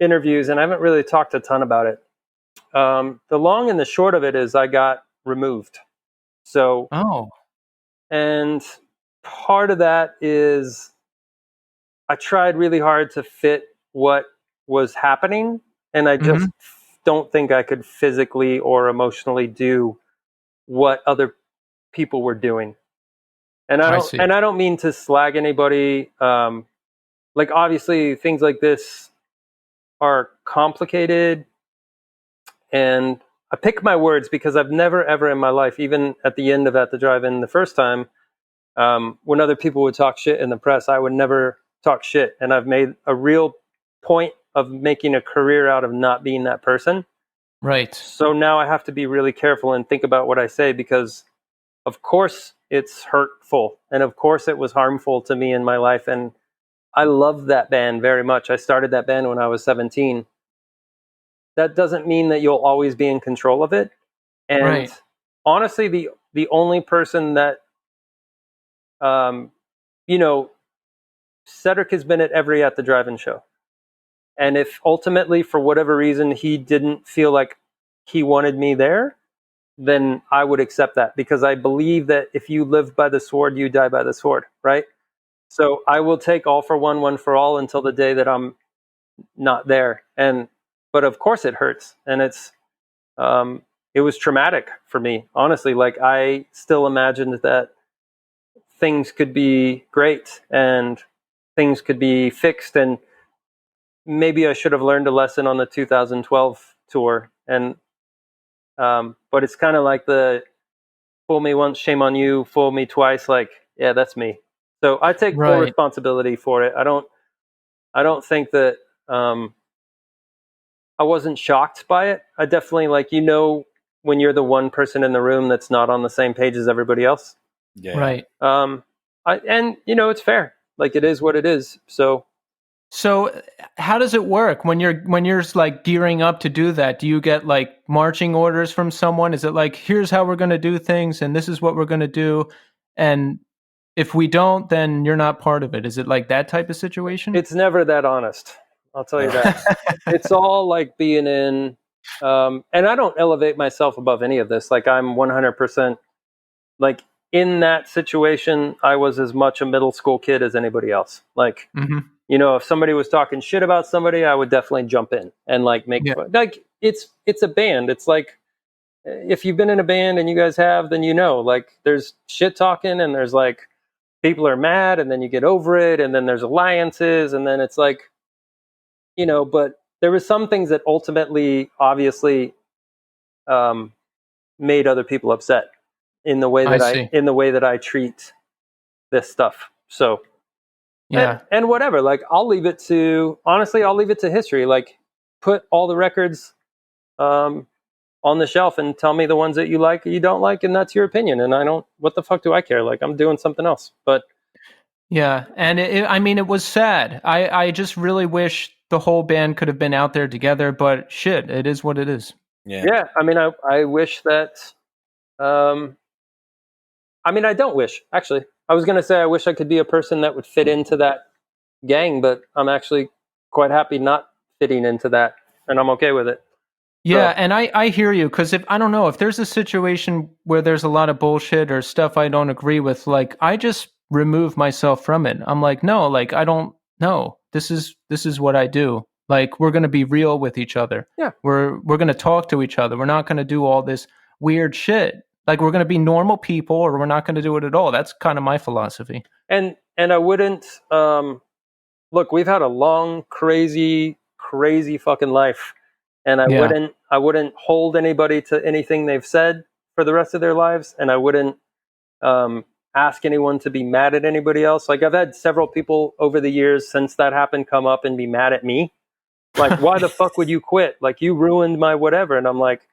C: interviews, and I haven't really talked a ton about it. The long and the short of it is I got removed. So, and part of that is I tried really hard to fit what was happening, and I just don't think I could physically or emotionally do what other people were doing. And I don't mean to slag anybody. Like obviously things like this are complicated, and I pick my words because I've never ever in my life, even at the end of At the Drive-In the first time, when other people would talk shit in the press, I would never talk shit. And I've made a real point of making a career out of not being that person.
A: Right.
C: So now I have to be really careful and think about what I say, because of course it's hurtful, and of course it was harmful to me in my life. And I love that band very much. I started that band when I was 17. That doesn't mean that you'll always be in control of it. And honestly, the only person that, Cedric has been at every At the Drive-In show. And if ultimately, for whatever reason, he didn't feel like he wanted me there, then I would accept that, because I believe that if you live by the sword, you die by the sword, right? So I will take all for one, one for all until the day that I'm not there. But of course it hurts, and it was traumatic for me, honestly. Like I still imagined that things could be great and things could be fixed, and maybe I should have learned a lesson on the 2012 tour. And but it's kind of like the fool me once, shame on you, fool me twice. Like, yeah, that's me. So I take full responsibility for it. I don't think that I wasn't shocked by it. I definitely, like, when you're the one person in the room that's not on the same page as everybody else.
B: Yeah.
A: Right.
C: It's fair. Like, it is what it is. So
A: how does it work when you're like gearing up to do that? Do you get like marching orders from someone? Is it like, here's how we're going to do things, and this is what we're going to do, and if we don't, then you're not part of it? Is it like that type of situation?
C: It's never that honest. I'll tell you that. It's all like being in, and I don't elevate myself above any of this. Like I'm 100%, like in that situation, I was as much a middle school kid as anybody else. Like, if somebody was talking shit about somebody, I would definitely jump in and like make fun. Like it's a band. It's like, if you've been in a band and you guys have, then like there's shit talking, and there's like people are mad, and then you get over it, and then there's alliances, and then it's like, but there were some things that ultimately, obviously, made other people upset in the way that I treat this stuff. So, and whatever, like I'll leave it to history. Like, put all the records on the shelf and tell me the ones that you like or you don't like, and that's your opinion. And what the fuck do I care? Like, I'm doing something else. But
A: yeah, and it was sad. I just really wish the whole band could have been out there together, but shit, it is what it is.
C: Yeah. I mean, I wish that. I don't wish, actually. I was going to say I wish I could be a person that would fit into that gang, but I'm actually quite happy not fitting into that, and I'm okay with it.
A: Yeah, and I hear you, because if there's a situation where there's a lot of bullshit or stuff I don't agree with, like I just remove myself from it. I'm like, no, like I don't know. This is what I do. Like, we're going to be real with each other.
C: Yeah.
A: We're going to talk to each other. We're not going to do all this weird shit. Like, we're going to be normal people, or we're not going to do it at all. That's kind of my philosophy.
C: And I wouldn't look, we've had a long, crazy fucking life. And I wouldn't hold anybody to anything they've said for the rest of their lives. And I wouldn't ask anyone to be mad at anybody else. Like, I've had several people over the years since that happened come up and be mad at me. Like, why the fuck would you quit? Like, you ruined my whatever. And I'm like,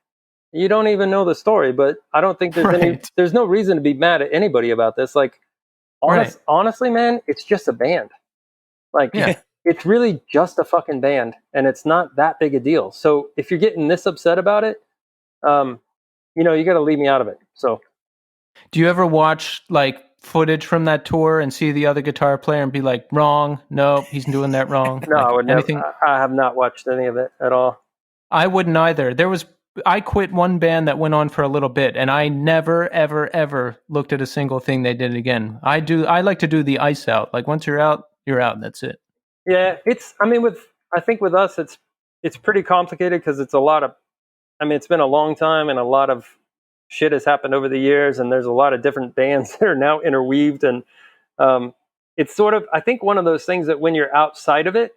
C: you don't even know the story. But I don't think there's no reason to be mad at anybody about this. Like, honestly, man, it's just a band. Like, it's really just a fucking band, and it's not that big a deal. So if you're getting this upset about it, you got to leave me out of it. So,
A: do you ever watch like footage from that tour and see the other guitar player and be like, wrong? No, he's doing that wrong.
C: No,
A: like,
C: I would never. I have not watched any of it at all.
A: I wouldn't either. I quit one band that went on for a little bit, and I never, ever, ever looked at a single thing they did again. I like to do the ice out. Like, once you're out, and that's it.
C: Yeah, I think with us, it's pretty complicated because it's a lot of, it's been a long time and a lot of shit has happened over the years, and there's a lot of different bands that are now interweaved, and it's sort of, I think, one of those things that when you're outside of it,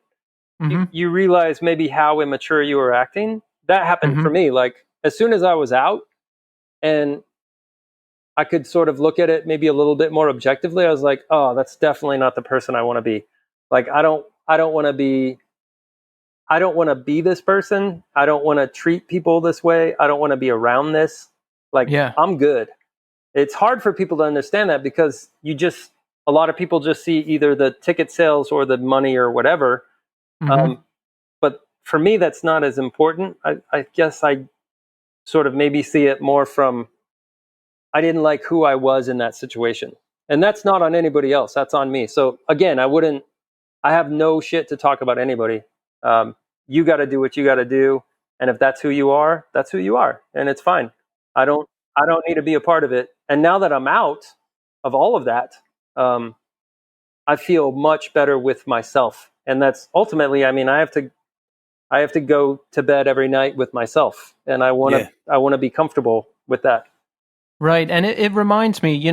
C: you realize maybe how immature you were acting. That happened for me. Like, as soon as I was out and I could sort of look at it maybe a little bit more objectively, I was like, oh, that's definitely not the person I want to be. Like, I don't want to be this person. I don't want to treat people this way. I don't want to be around this. Like, I'm good. It's hard for people to understand that because a lot of people just see either the ticket sales or the money or whatever. But for me, that's not as important. I guess I sort of maybe see it more from, I didn't like who I was in that situation. And that's not on anybody else. That's on me. So again, I have no shit to talk about anybody. You got to do what you got to do. And if that's who you are, that's who you are. And it's fine. I don't need to be a part of it. And now that I'm out of all of that, I feel much better with myself. And that's ultimately, I have to go to bed every night with myself, and I want to be comfortable with that.
A: Right. And it reminds me,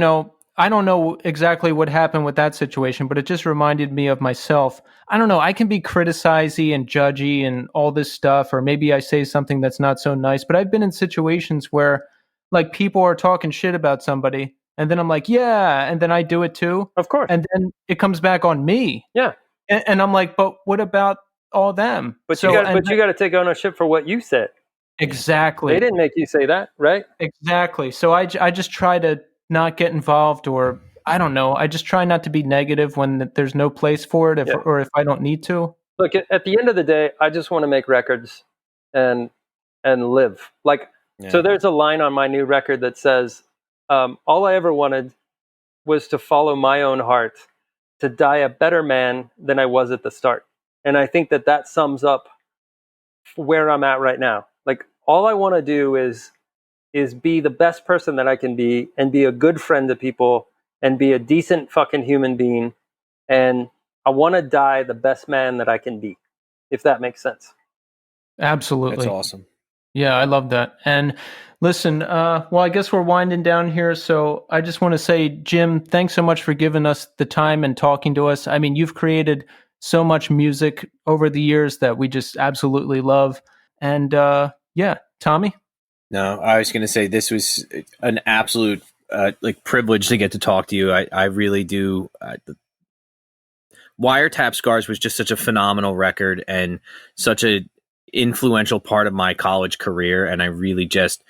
A: I don't know exactly what happened with that situation, but it just reminded me of myself. I don't know. I can be criticizey and judgy and all this stuff, or maybe I say something that's not so nice, but I've been in situations where like people are talking shit about somebody and then I'm like, yeah. And then I do it too.
C: Of course.
A: And then it comes back on me.
C: Yeah.
A: And I'm like, but what about all them?
C: But you got to take ownership for what you said.
A: Exactly.
C: They didn't make you say that, right?
A: Exactly. So I just try to not get involved, or I don't know. I just try not to be negative when there's no place for it, or if I don't need to.
C: Look, at the end of the day, I just want to make records and live. Like, so there's a line on my new record that says, all I ever wanted was to follow my own heart, to die a better man than I was at the start. And I think that sums up where I'm at right now. Like, all I want to do is be the best person that I can be, and be a good friend to people, and be a decent fucking human being. And I want to die the best man that I can be, if that makes sense.
A: Absolutely.
B: That's awesome.
A: Yeah, I love that. And listen, well, I guess we're winding down here. So I just want to say, Jim, thanks so much for giving us the time and talking to us. I mean, you've created so much music over the years that we just absolutely love. And Tommy?
B: No, I was going to say this was an absolute privilege to get to talk to you. I really do. Wiretap Scars was just such a phenomenal record and such a influential part of my college career, and I really just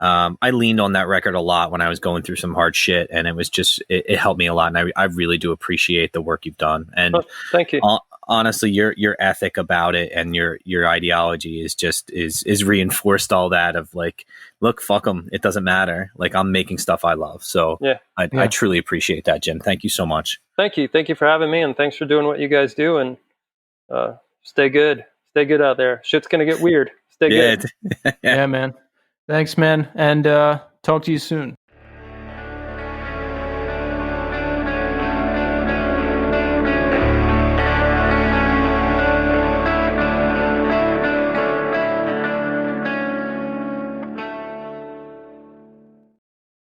B: I leaned on that record a lot when I was going through some hard shit, and it was just it helped me a lot, and I really do appreciate the work you've done. And
C: thank you.
B: Honestly, your ethic about it and your ideology is reinforced all that of like, look, fuck them, it doesn't matter. Like, I'm making stuff I love, so I truly appreciate that, Jim. Thank you so much.
C: Thank you for having me, and thanks for doing what you guys do. And stay good out there. Shit's gonna get weird. Stay good.
A: Yeah, man. Thanks, man, and talk to you soon.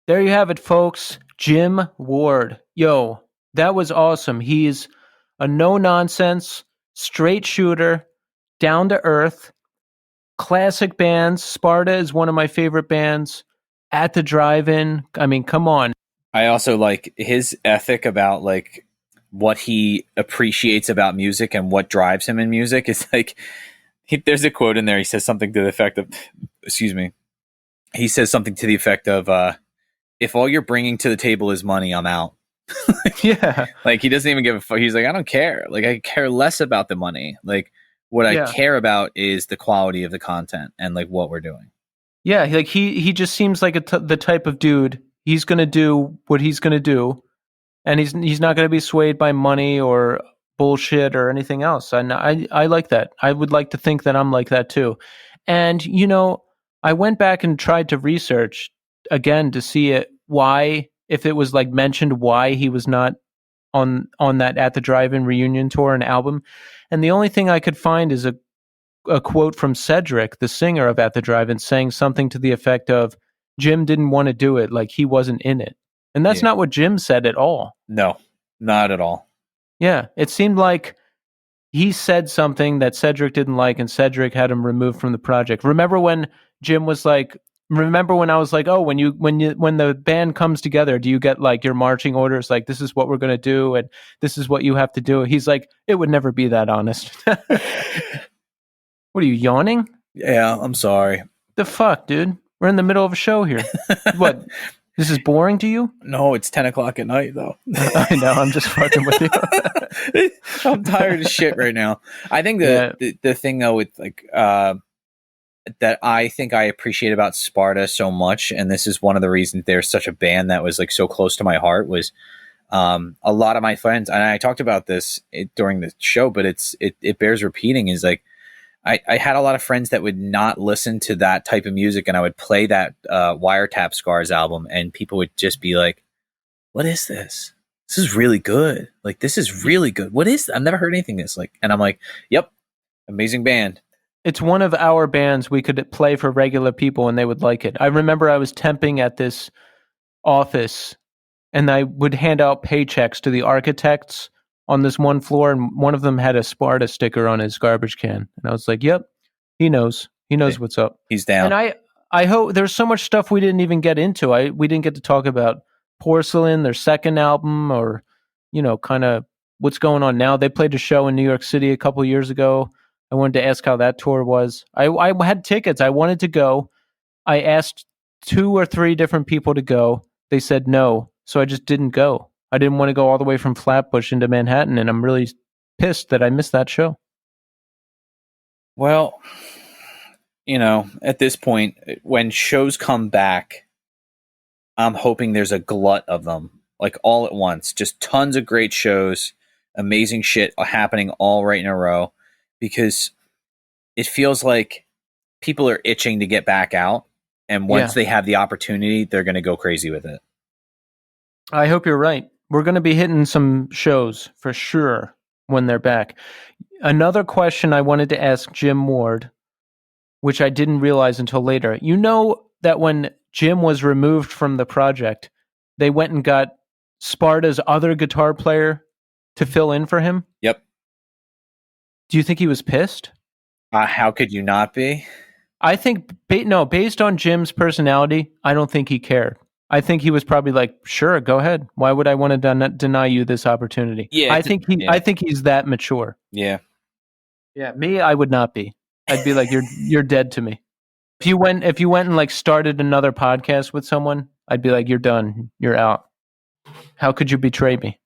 A: There you have it, folks. Jim Ward. Yo, that was awesome. He's a no-nonsense, straight shooter, down-to-earth, classic bands. Sparta is one of my favorite bands. At the Drive-In. I mean, come on.
B: I also like his ethic about like what he appreciates about music and what drives him in music. Is like, there's a quote in there. He says something to the effect of, he says something to the effect of, if all you're bringing to the table is money, I'm out.
A: Yeah.
B: Like, he doesn't even give a fuck. He's like, I don't care. Like, I care less about the money. Like, what I care about is the quality of the content and like what we're doing.
A: Yeah, like he just seems like the type of dude. He's going to do what he's going to do, and he's not going to be swayed by money or bullshit or anything else. And I like that. I would like to think that I'm like that too. And you know, I went back and tried to research again to see why, if it was like mentioned why he was not on that At the Drive-In reunion tour and album. And the only thing I could find is a quote from Cedric, the singer of At the Drive-In, saying something to the effect of, Jim didn't want to do it, like he wasn't in it. And that's not what Jim said at all.
B: No, not at all.
A: Yeah, it seemed like he said something that Cedric didn't like, and Cedric had him removed from the project. Remember when Jim was like, remember when I was like, oh, when the band comes together, do you get like your marching orders? Like, this is what we're going to do, and this is what you have to do. He's like, it would never be that honest. What are you, yawning?
B: Yeah, I'm sorry.
A: The fuck, dude? We're in the middle of a show here. What? This is boring to you?
B: No, it's 10 o'clock at night, though.
A: I know, I'm just fucking with you.
B: I'm tired as shit right now. I think the thing, though, with like that I think I appreciate about Sparta so much, and this is one of the reasons they're such a band that was like so close to my heart, was a lot of my friends, and I talked about this during the show, but it bears repeating, is like, I had a lot of friends that would not listen to that type of music, and I would play that Wiretap Scars album, and people would just be like, what is this? This is really good. Like, this is really good. What is this? I've never heard anything this. Like, and I'm like, yep, amazing band.
A: It's one of our bands we could play for regular people, and they would like it. I remember I was temping at this office, and I would hand out paychecks to the architects on this one floor, and one of them had a Sparta sticker on his garbage can. And I was like, yep, he knows. He knows what's up.
B: He's down.
A: And I hope there's so much stuff we didn't even get into. We didn't get to talk about Porcelain, their second album, or, you know, kind of what's going on now. They played a show in New York City a couple years ago. I wanted to ask how that tour was. I had tickets. I wanted to go. I asked 2 or 3 different people to go. They said no. So I just didn't go. I didn't want to go all the way from Flatbush into Manhattan, and I'm really pissed that I missed that show.
B: Well, you know, at this point, when shows come back, I'm hoping there's a glut of them, like all at once. Just tons of great shows, amazing shit happening all right in a row, because it feels like people are itching to get back out, and once they have the opportunity, they're going to go crazy with it.
A: I hope you're right. We're going to be hitting some shows for sure when they're back. Another question I wanted to ask Jim Ward, which I didn't realize until later. You know that when Jim was removed from the project, they went and got Sparta's other guitar player to fill in for him?
B: Yep.
A: Do you think he was pissed?
B: How could you not be?
A: I think, based on Jim's personality, I don't think he cared. I think he was probably like, sure, go ahead. Why would I want to deny you this opportunity?
B: Yeah,
A: I think he's that mature.
B: Yeah.
A: Yeah, me, I would not be. I'd be like, you're dead to me. If you went and like started another podcast with someone, I'd be like, you're done. You're out. How could you betray me?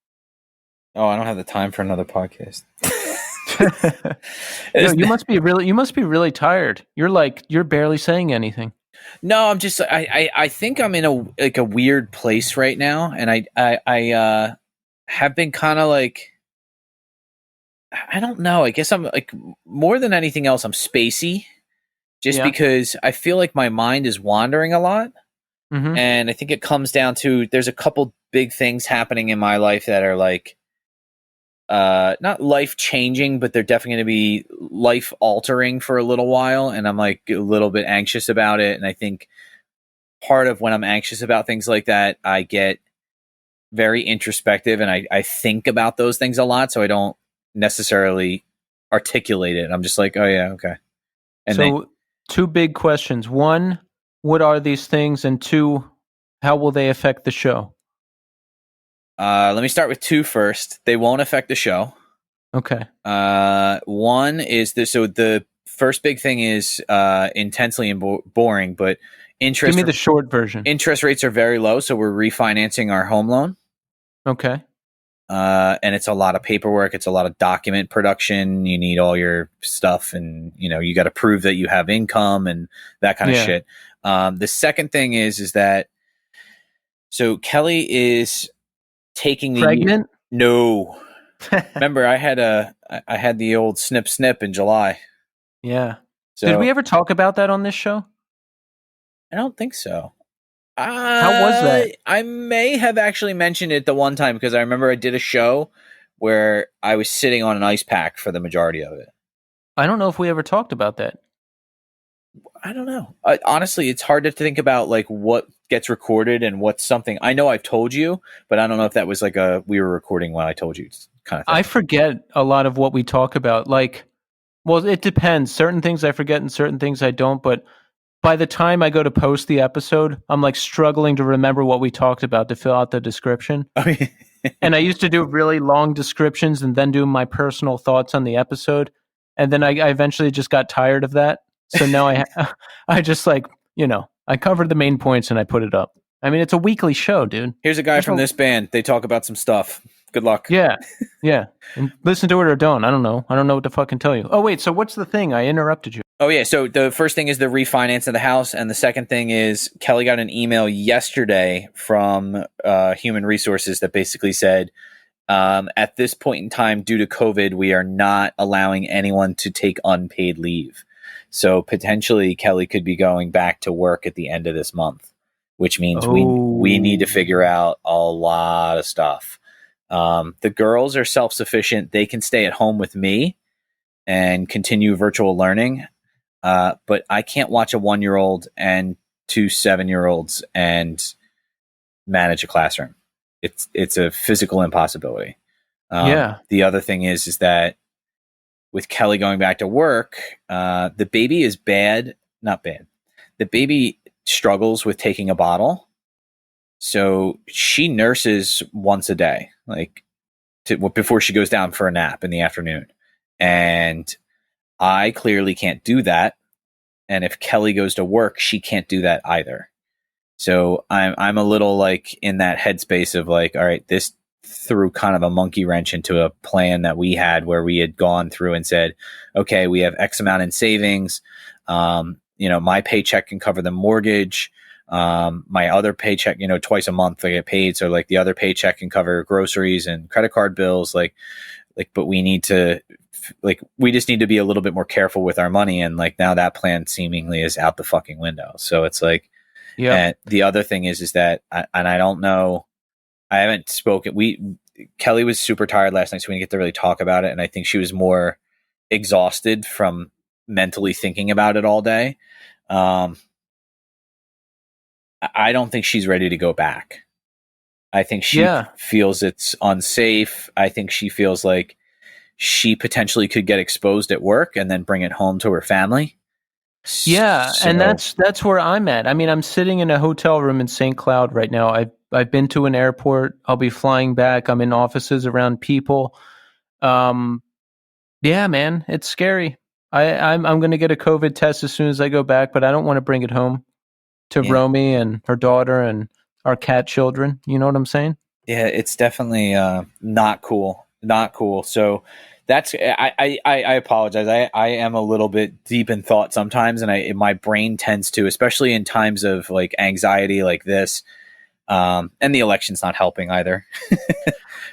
B: Oh, I don't have the time for another podcast.
A: No, you must be really tired. You're barely saying anything.
B: No, I'm just, I think I'm in a weird place right now, and I have been kind of like, I don't know. I guess I'm like, more than anything else, I'm spacey, just because I feel like my mind is wandering a lot. Mm-hmm. And I think it comes down to, there's a couple big things happening in my life that are like, not life changing, but they're definitely going to be life altering for a little while. And I'm like a little bit anxious about it. And I think part of when I'm anxious about things like that, I get very introspective, and I think about those things a lot. So I don't necessarily articulate it. I'm just like, oh yeah, okay. And so
A: 2 big questions. 1, what are these things? And 2, how will they affect the show?
B: Let me start with 2 first. They won't affect the show.
A: Okay.
B: 1 is this. So the first big thing is intensely and boring, but interest.
A: Give me the short version.
B: Interest rates are very low, so we're refinancing our home loan.
A: Okay.
B: And it's a lot of paperwork. It's a lot of document production. You need all your stuff, and you got to prove that you have income and that kind of shit. The second thing is that so Kelly is taking the
A: pregnant.
B: No, remember I had the old snip in July.
A: Yeah.
B: So,
A: did we ever talk about that on this show?
B: I don't think so.
A: How was that?
B: I may have actually mentioned it the one time because I remember I did a show where I was sitting on an ice pack for the majority of it.
A: I don't know if we ever talked about that.
B: I don't know. Honestly, it's hard to think about like what gets recorded and what's something. I know I've told you, but I don't know if that was like we were recording when I told you kind of thing.
A: I forget a lot of what we talk about. Like, well, it depends. Certain things I forget and certain things I don't, but by the time I go to post the episode, I'm like struggling to remember what we talked about to fill out the description. And I used to do really long descriptions and then do my personal thoughts on the episode. And then I eventually just got tired of that. So now I just like, I covered the main points and I put it up. I mean, it's a weekly show, dude.
B: Here's a guy from this band. They talk about some stuff. Good luck.
A: Yeah. And listen to it or don't. I don't know. I don't know what to fucking tell you. Oh, wait. So what's the thing? I interrupted you.
B: Oh, yeah. So the first thing is the refinance of the house. And the second thing is Kelly got an email yesterday from Human Resources that basically said, at this point in time, due to COVID, we are not allowing anyone to take unpaid leave. So potentially Kelly could be going back to work at the end of this month, which means we need to figure out a lot of stuff. The girls are self-sufficient. They can stay at home with me and continue virtual learning. But I can't watch a 1-year-old and 2 7-year-olds and manage a classroom. It's a physical impossibility. The other thing is that with Kelly going back to work, the baby is not bad. The baby struggles with taking a bottle. So she nurses once a day, before she goes down for a nap in the afternoon. And I clearly can't do that. And if Kelly goes to work, she can't do that either. So I'm a little like in that headspace of like, all right, this threw kind of a monkey wrench into a plan that we had where we had gone through and said, okay, we have X amount in savings. My paycheck can cover the mortgage. My other paycheck, twice a month I get paid. So like the other paycheck can cover groceries and credit card bills. But we need to, we just need to be a little bit more careful with our money. And like now that plan seemingly is out the fucking window. So it's like, yeah. And the other thing is that, and I don't know, I haven't spoken. Kelly was super tired last night, so we didn't get to really talk about it. And I think she was more exhausted from mentally thinking about it all day. I don't think she's ready to go back. I think she feels it's unsafe. I think she feels like she potentially could get exposed at work and then bring it home to her family.
A: Yeah, and that's where I'm at. I mean, I'm sitting in a hotel room in St. Cloud right now. I've been to an airport. I'll be flying back. I'm in offices around people. Yeah, man, it's scary. I'm going to get a COVID test as soon as I go back, but I don't want to bring it home to Romy and her daughter and our cat children. You know what I'm saying? Yeah,
B: it's definitely not cool. Not cool. So that's I apologize. I am a little bit deep in thought sometimes, and my brain tends to, especially in times of like anxiety like this. And the election's not helping either.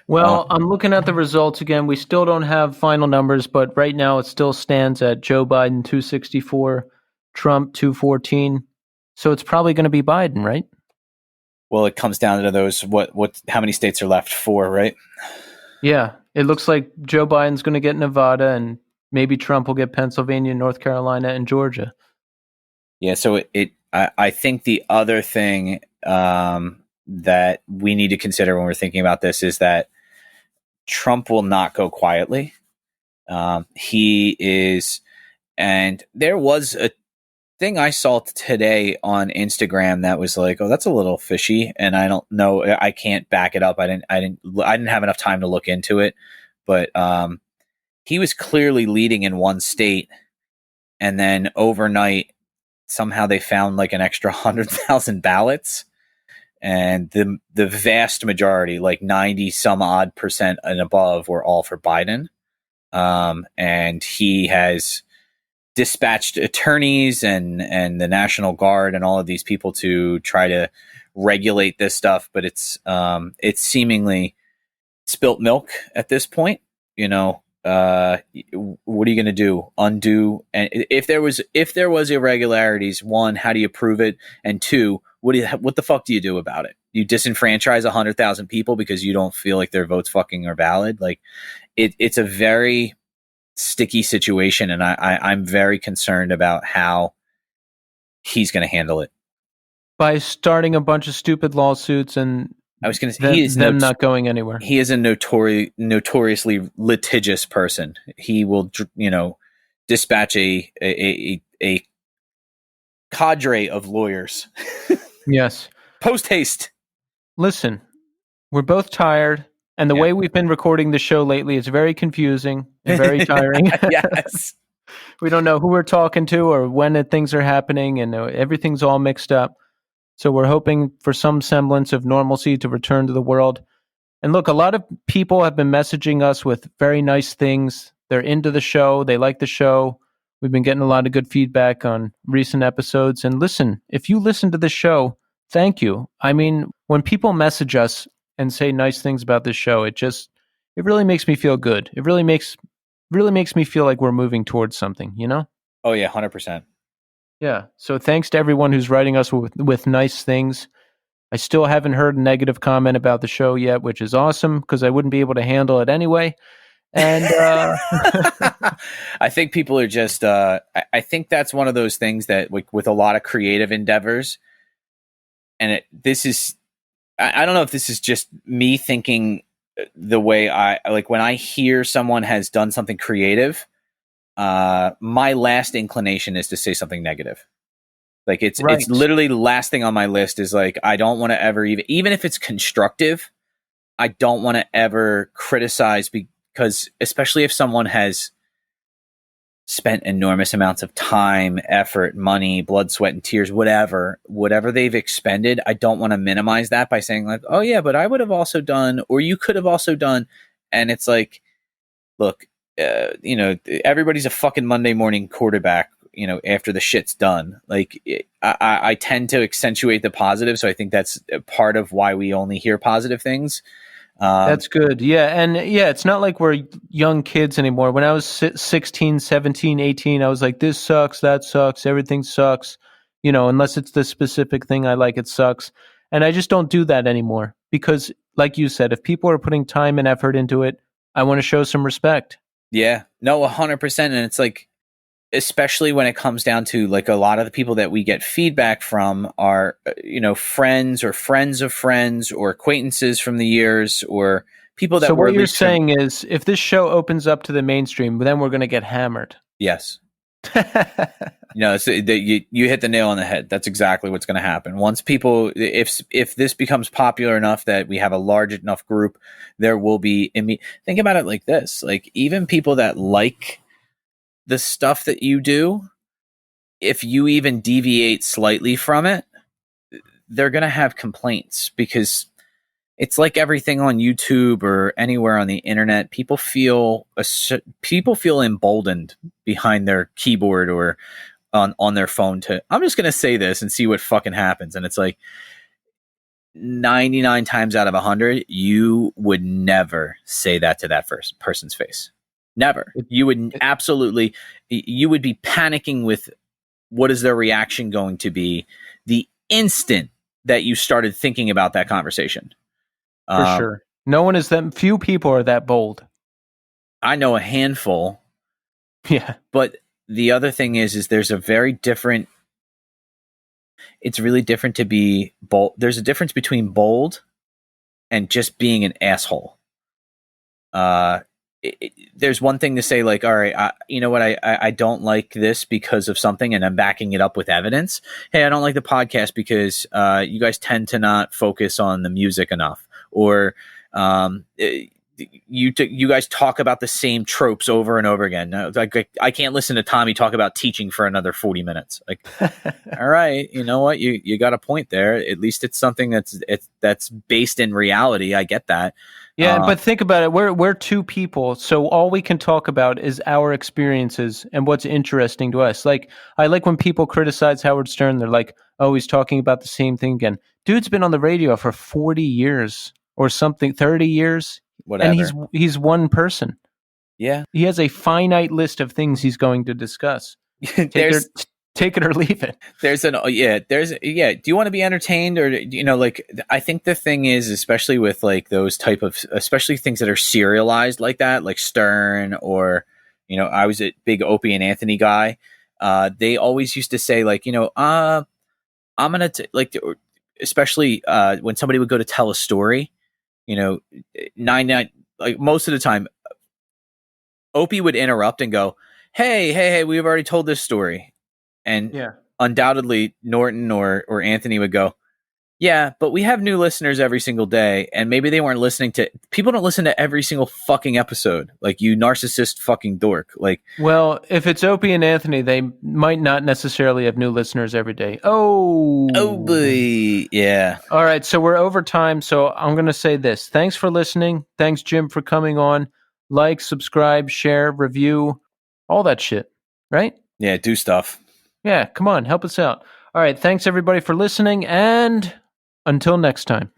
A: Well, I'm looking at the results again. We still don't have final numbers, but right now it still stands at Joe Biden 264, Trump 214. So it's probably going to be Biden, right?
B: Well, it comes down to those how many states are left? 4, right?
A: Yeah, it looks like Joe Biden's going to get Nevada, and maybe Trump will get Pennsylvania, North Carolina, and Georgia. Yeah, so I think the other thing that we need to consider when we're thinking about this is that Trump will not go quietly. He is, and there was a thing I saw today on Instagram that was like, oh, that's a little fishy, and I don't know, I can't back it up. I didn't have enough time to look into it, but he was clearly leading in one state, and then overnight somehow they found like an extra 100,000 ballots,
B: and the vast majority, like 90 some odd percent and above, were all for Biden. And he has dispatched attorneys and the National Guard and all of these people to try to regulate this stuff, but it's seemingly spilt milk at this point. You know, what are you going to do? Undo? And if there was irregularities, one, how do you prove it? And two, what the fuck do you do about it? You disenfranchise 100,000 people because you don't feel like their votes fucking are valid. Like it's a very sticky situation, and I'm very concerned about how he's going to handle it. By
A: starting a bunch of stupid lawsuits, and
B: I was going to say,
A: them not going anywhere.
B: He is a notoriously litigious person. He will, dispatch a cadre of lawyers.
A: Yes.
B: Post haste.
A: Listen, we're both tired. And the way we've been recording the show lately is very confusing and very tiring.
B: Yes.
A: We don't know who we're talking to or when things are happening, and everything's all mixed up. So we're hoping for some semblance of normalcy to return to the world. And look, a lot of people have been messaging us with very nice things. They're into the show. They like the show. We've been getting a lot of good feedback on recent episodes. And listen, if you listen to the show, thank you. I mean, when people message us and say nice things about this show, it really makes me feel good. It really makes me feel like we're moving towards something, you know?
B: Oh yeah, 100%.
A: Yeah. So thanks to everyone who's writing us with nice things. I still haven't heard a negative comment about the show yet, which is awesome because I wouldn't be able to handle it anyway. And
B: I think people are just I think that's one of those things that with a lot of creative endeavors, and this is, I don't know if this is just me thinking the way I like when I hear someone has done something creative, my last inclination is to say something negative. Like it's literally the last thing on my list is like, I don't want to ever even if it's constructive, I don't want to ever criticize because especially if someone has spent enormous amounts of time, effort, money, blood, sweat, and tears, whatever they've expended, I don't want to minimize that by saying like, oh yeah, but I would have also done, or you could have also done. And it's like, look, everybody's a fucking Monday morning quarterback, after the shit's done. Like I tend to accentuate the positive. So I think that's part of why we only hear positive things.
A: That's good. Yeah. And yeah, it's not like we're young kids anymore. When I was 16, 17, 18, I was like, this sucks, that sucks, everything sucks. Unless it's the specific thing I like, it sucks. And I just don't do that anymore because, like you said, if people are putting time and effort into it, I want to show some respect.
B: Yeah. No, 100%. And it's like, especially when it comes down to like a lot of the people that we get feedback from are, friends or friends of friends or acquaintances from the years or people that.
A: So what you're saying is if this show opens up to the mainstream, then we're going to get hammered.
B: Yes. You hit the nail on the head. That's exactly what's going to happen. Once people, if this becomes popular enough that we have a large enough group, there will be, think about it like this, like even people that like the stuff that you do, if you even deviate slightly from it, they're going to have complaints because it's like everything on YouTube or anywhere on the internet. People feel emboldened behind their keyboard or on their phone I'm just going to say this and see what fucking happens. And it's like 99 times out of 100, you would never say that to that first person's face. Never. You would absolutely, you would be panicking with what is their reaction going to be the instant that you started thinking about that conversation.
A: For sure. No one is few people are that bold.
B: I know a handful.
A: Yeah.
B: But the other thing is there's a very different, it's really different to be bold. There's a difference between bold and just being an asshole. There's one thing to say like, all right, you know what? I don't like this because of something and I'm backing it up with evidence. Hey, I don't like the podcast because you guys tend to not focus on the music enough, or you guys talk about the same tropes over and over again. No, like I can't listen to Tommy talk about teaching for another 40 minutes. Like, all right, you know what? You got a point there. At least it's something that's based in reality. I get that.
A: Yeah, but think about it. We're two people, so all we can talk about is our experiences and what's interesting to us. Like, I like when people criticize Howard Stern. They're like, "Oh, he's talking about the same thing again." Dude's been on the radio for 40 years or something, 30 years.
B: Whatever.
A: And he's one person.
B: Yeah.
A: He has a finite list of things he's going to discuss. Take it or leave it.
B: Do you want to be entertained, or like, I think the thing is, especially with like those especially things that are serialized like that, like Stern, or I was a big Opie and Anthony guy. They always used to say like, I'm gonna especially when somebody would go to tell a story. 99, like most of the time, Opie would interrupt and go, hey, we've already told this story. And undoubtedly Norton or Anthony would go, yeah, but we have new listeners every single day, and maybe they weren't listening to, people don't listen to every single fucking episode. Like, you narcissist fucking dork. Like,
A: well, if it's Opie and Anthony, they might not necessarily have new listeners every day. Oh
B: boy. Yeah.
A: All right, so we're over time, so I'm going to say this. Thanks for listening. Thanks, Jim, for coming on. Like, subscribe, share, review, all that shit, right?
B: Yeah, do stuff.
A: Yeah, come on, help us out. All right, thanks everybody for listening, and until next time.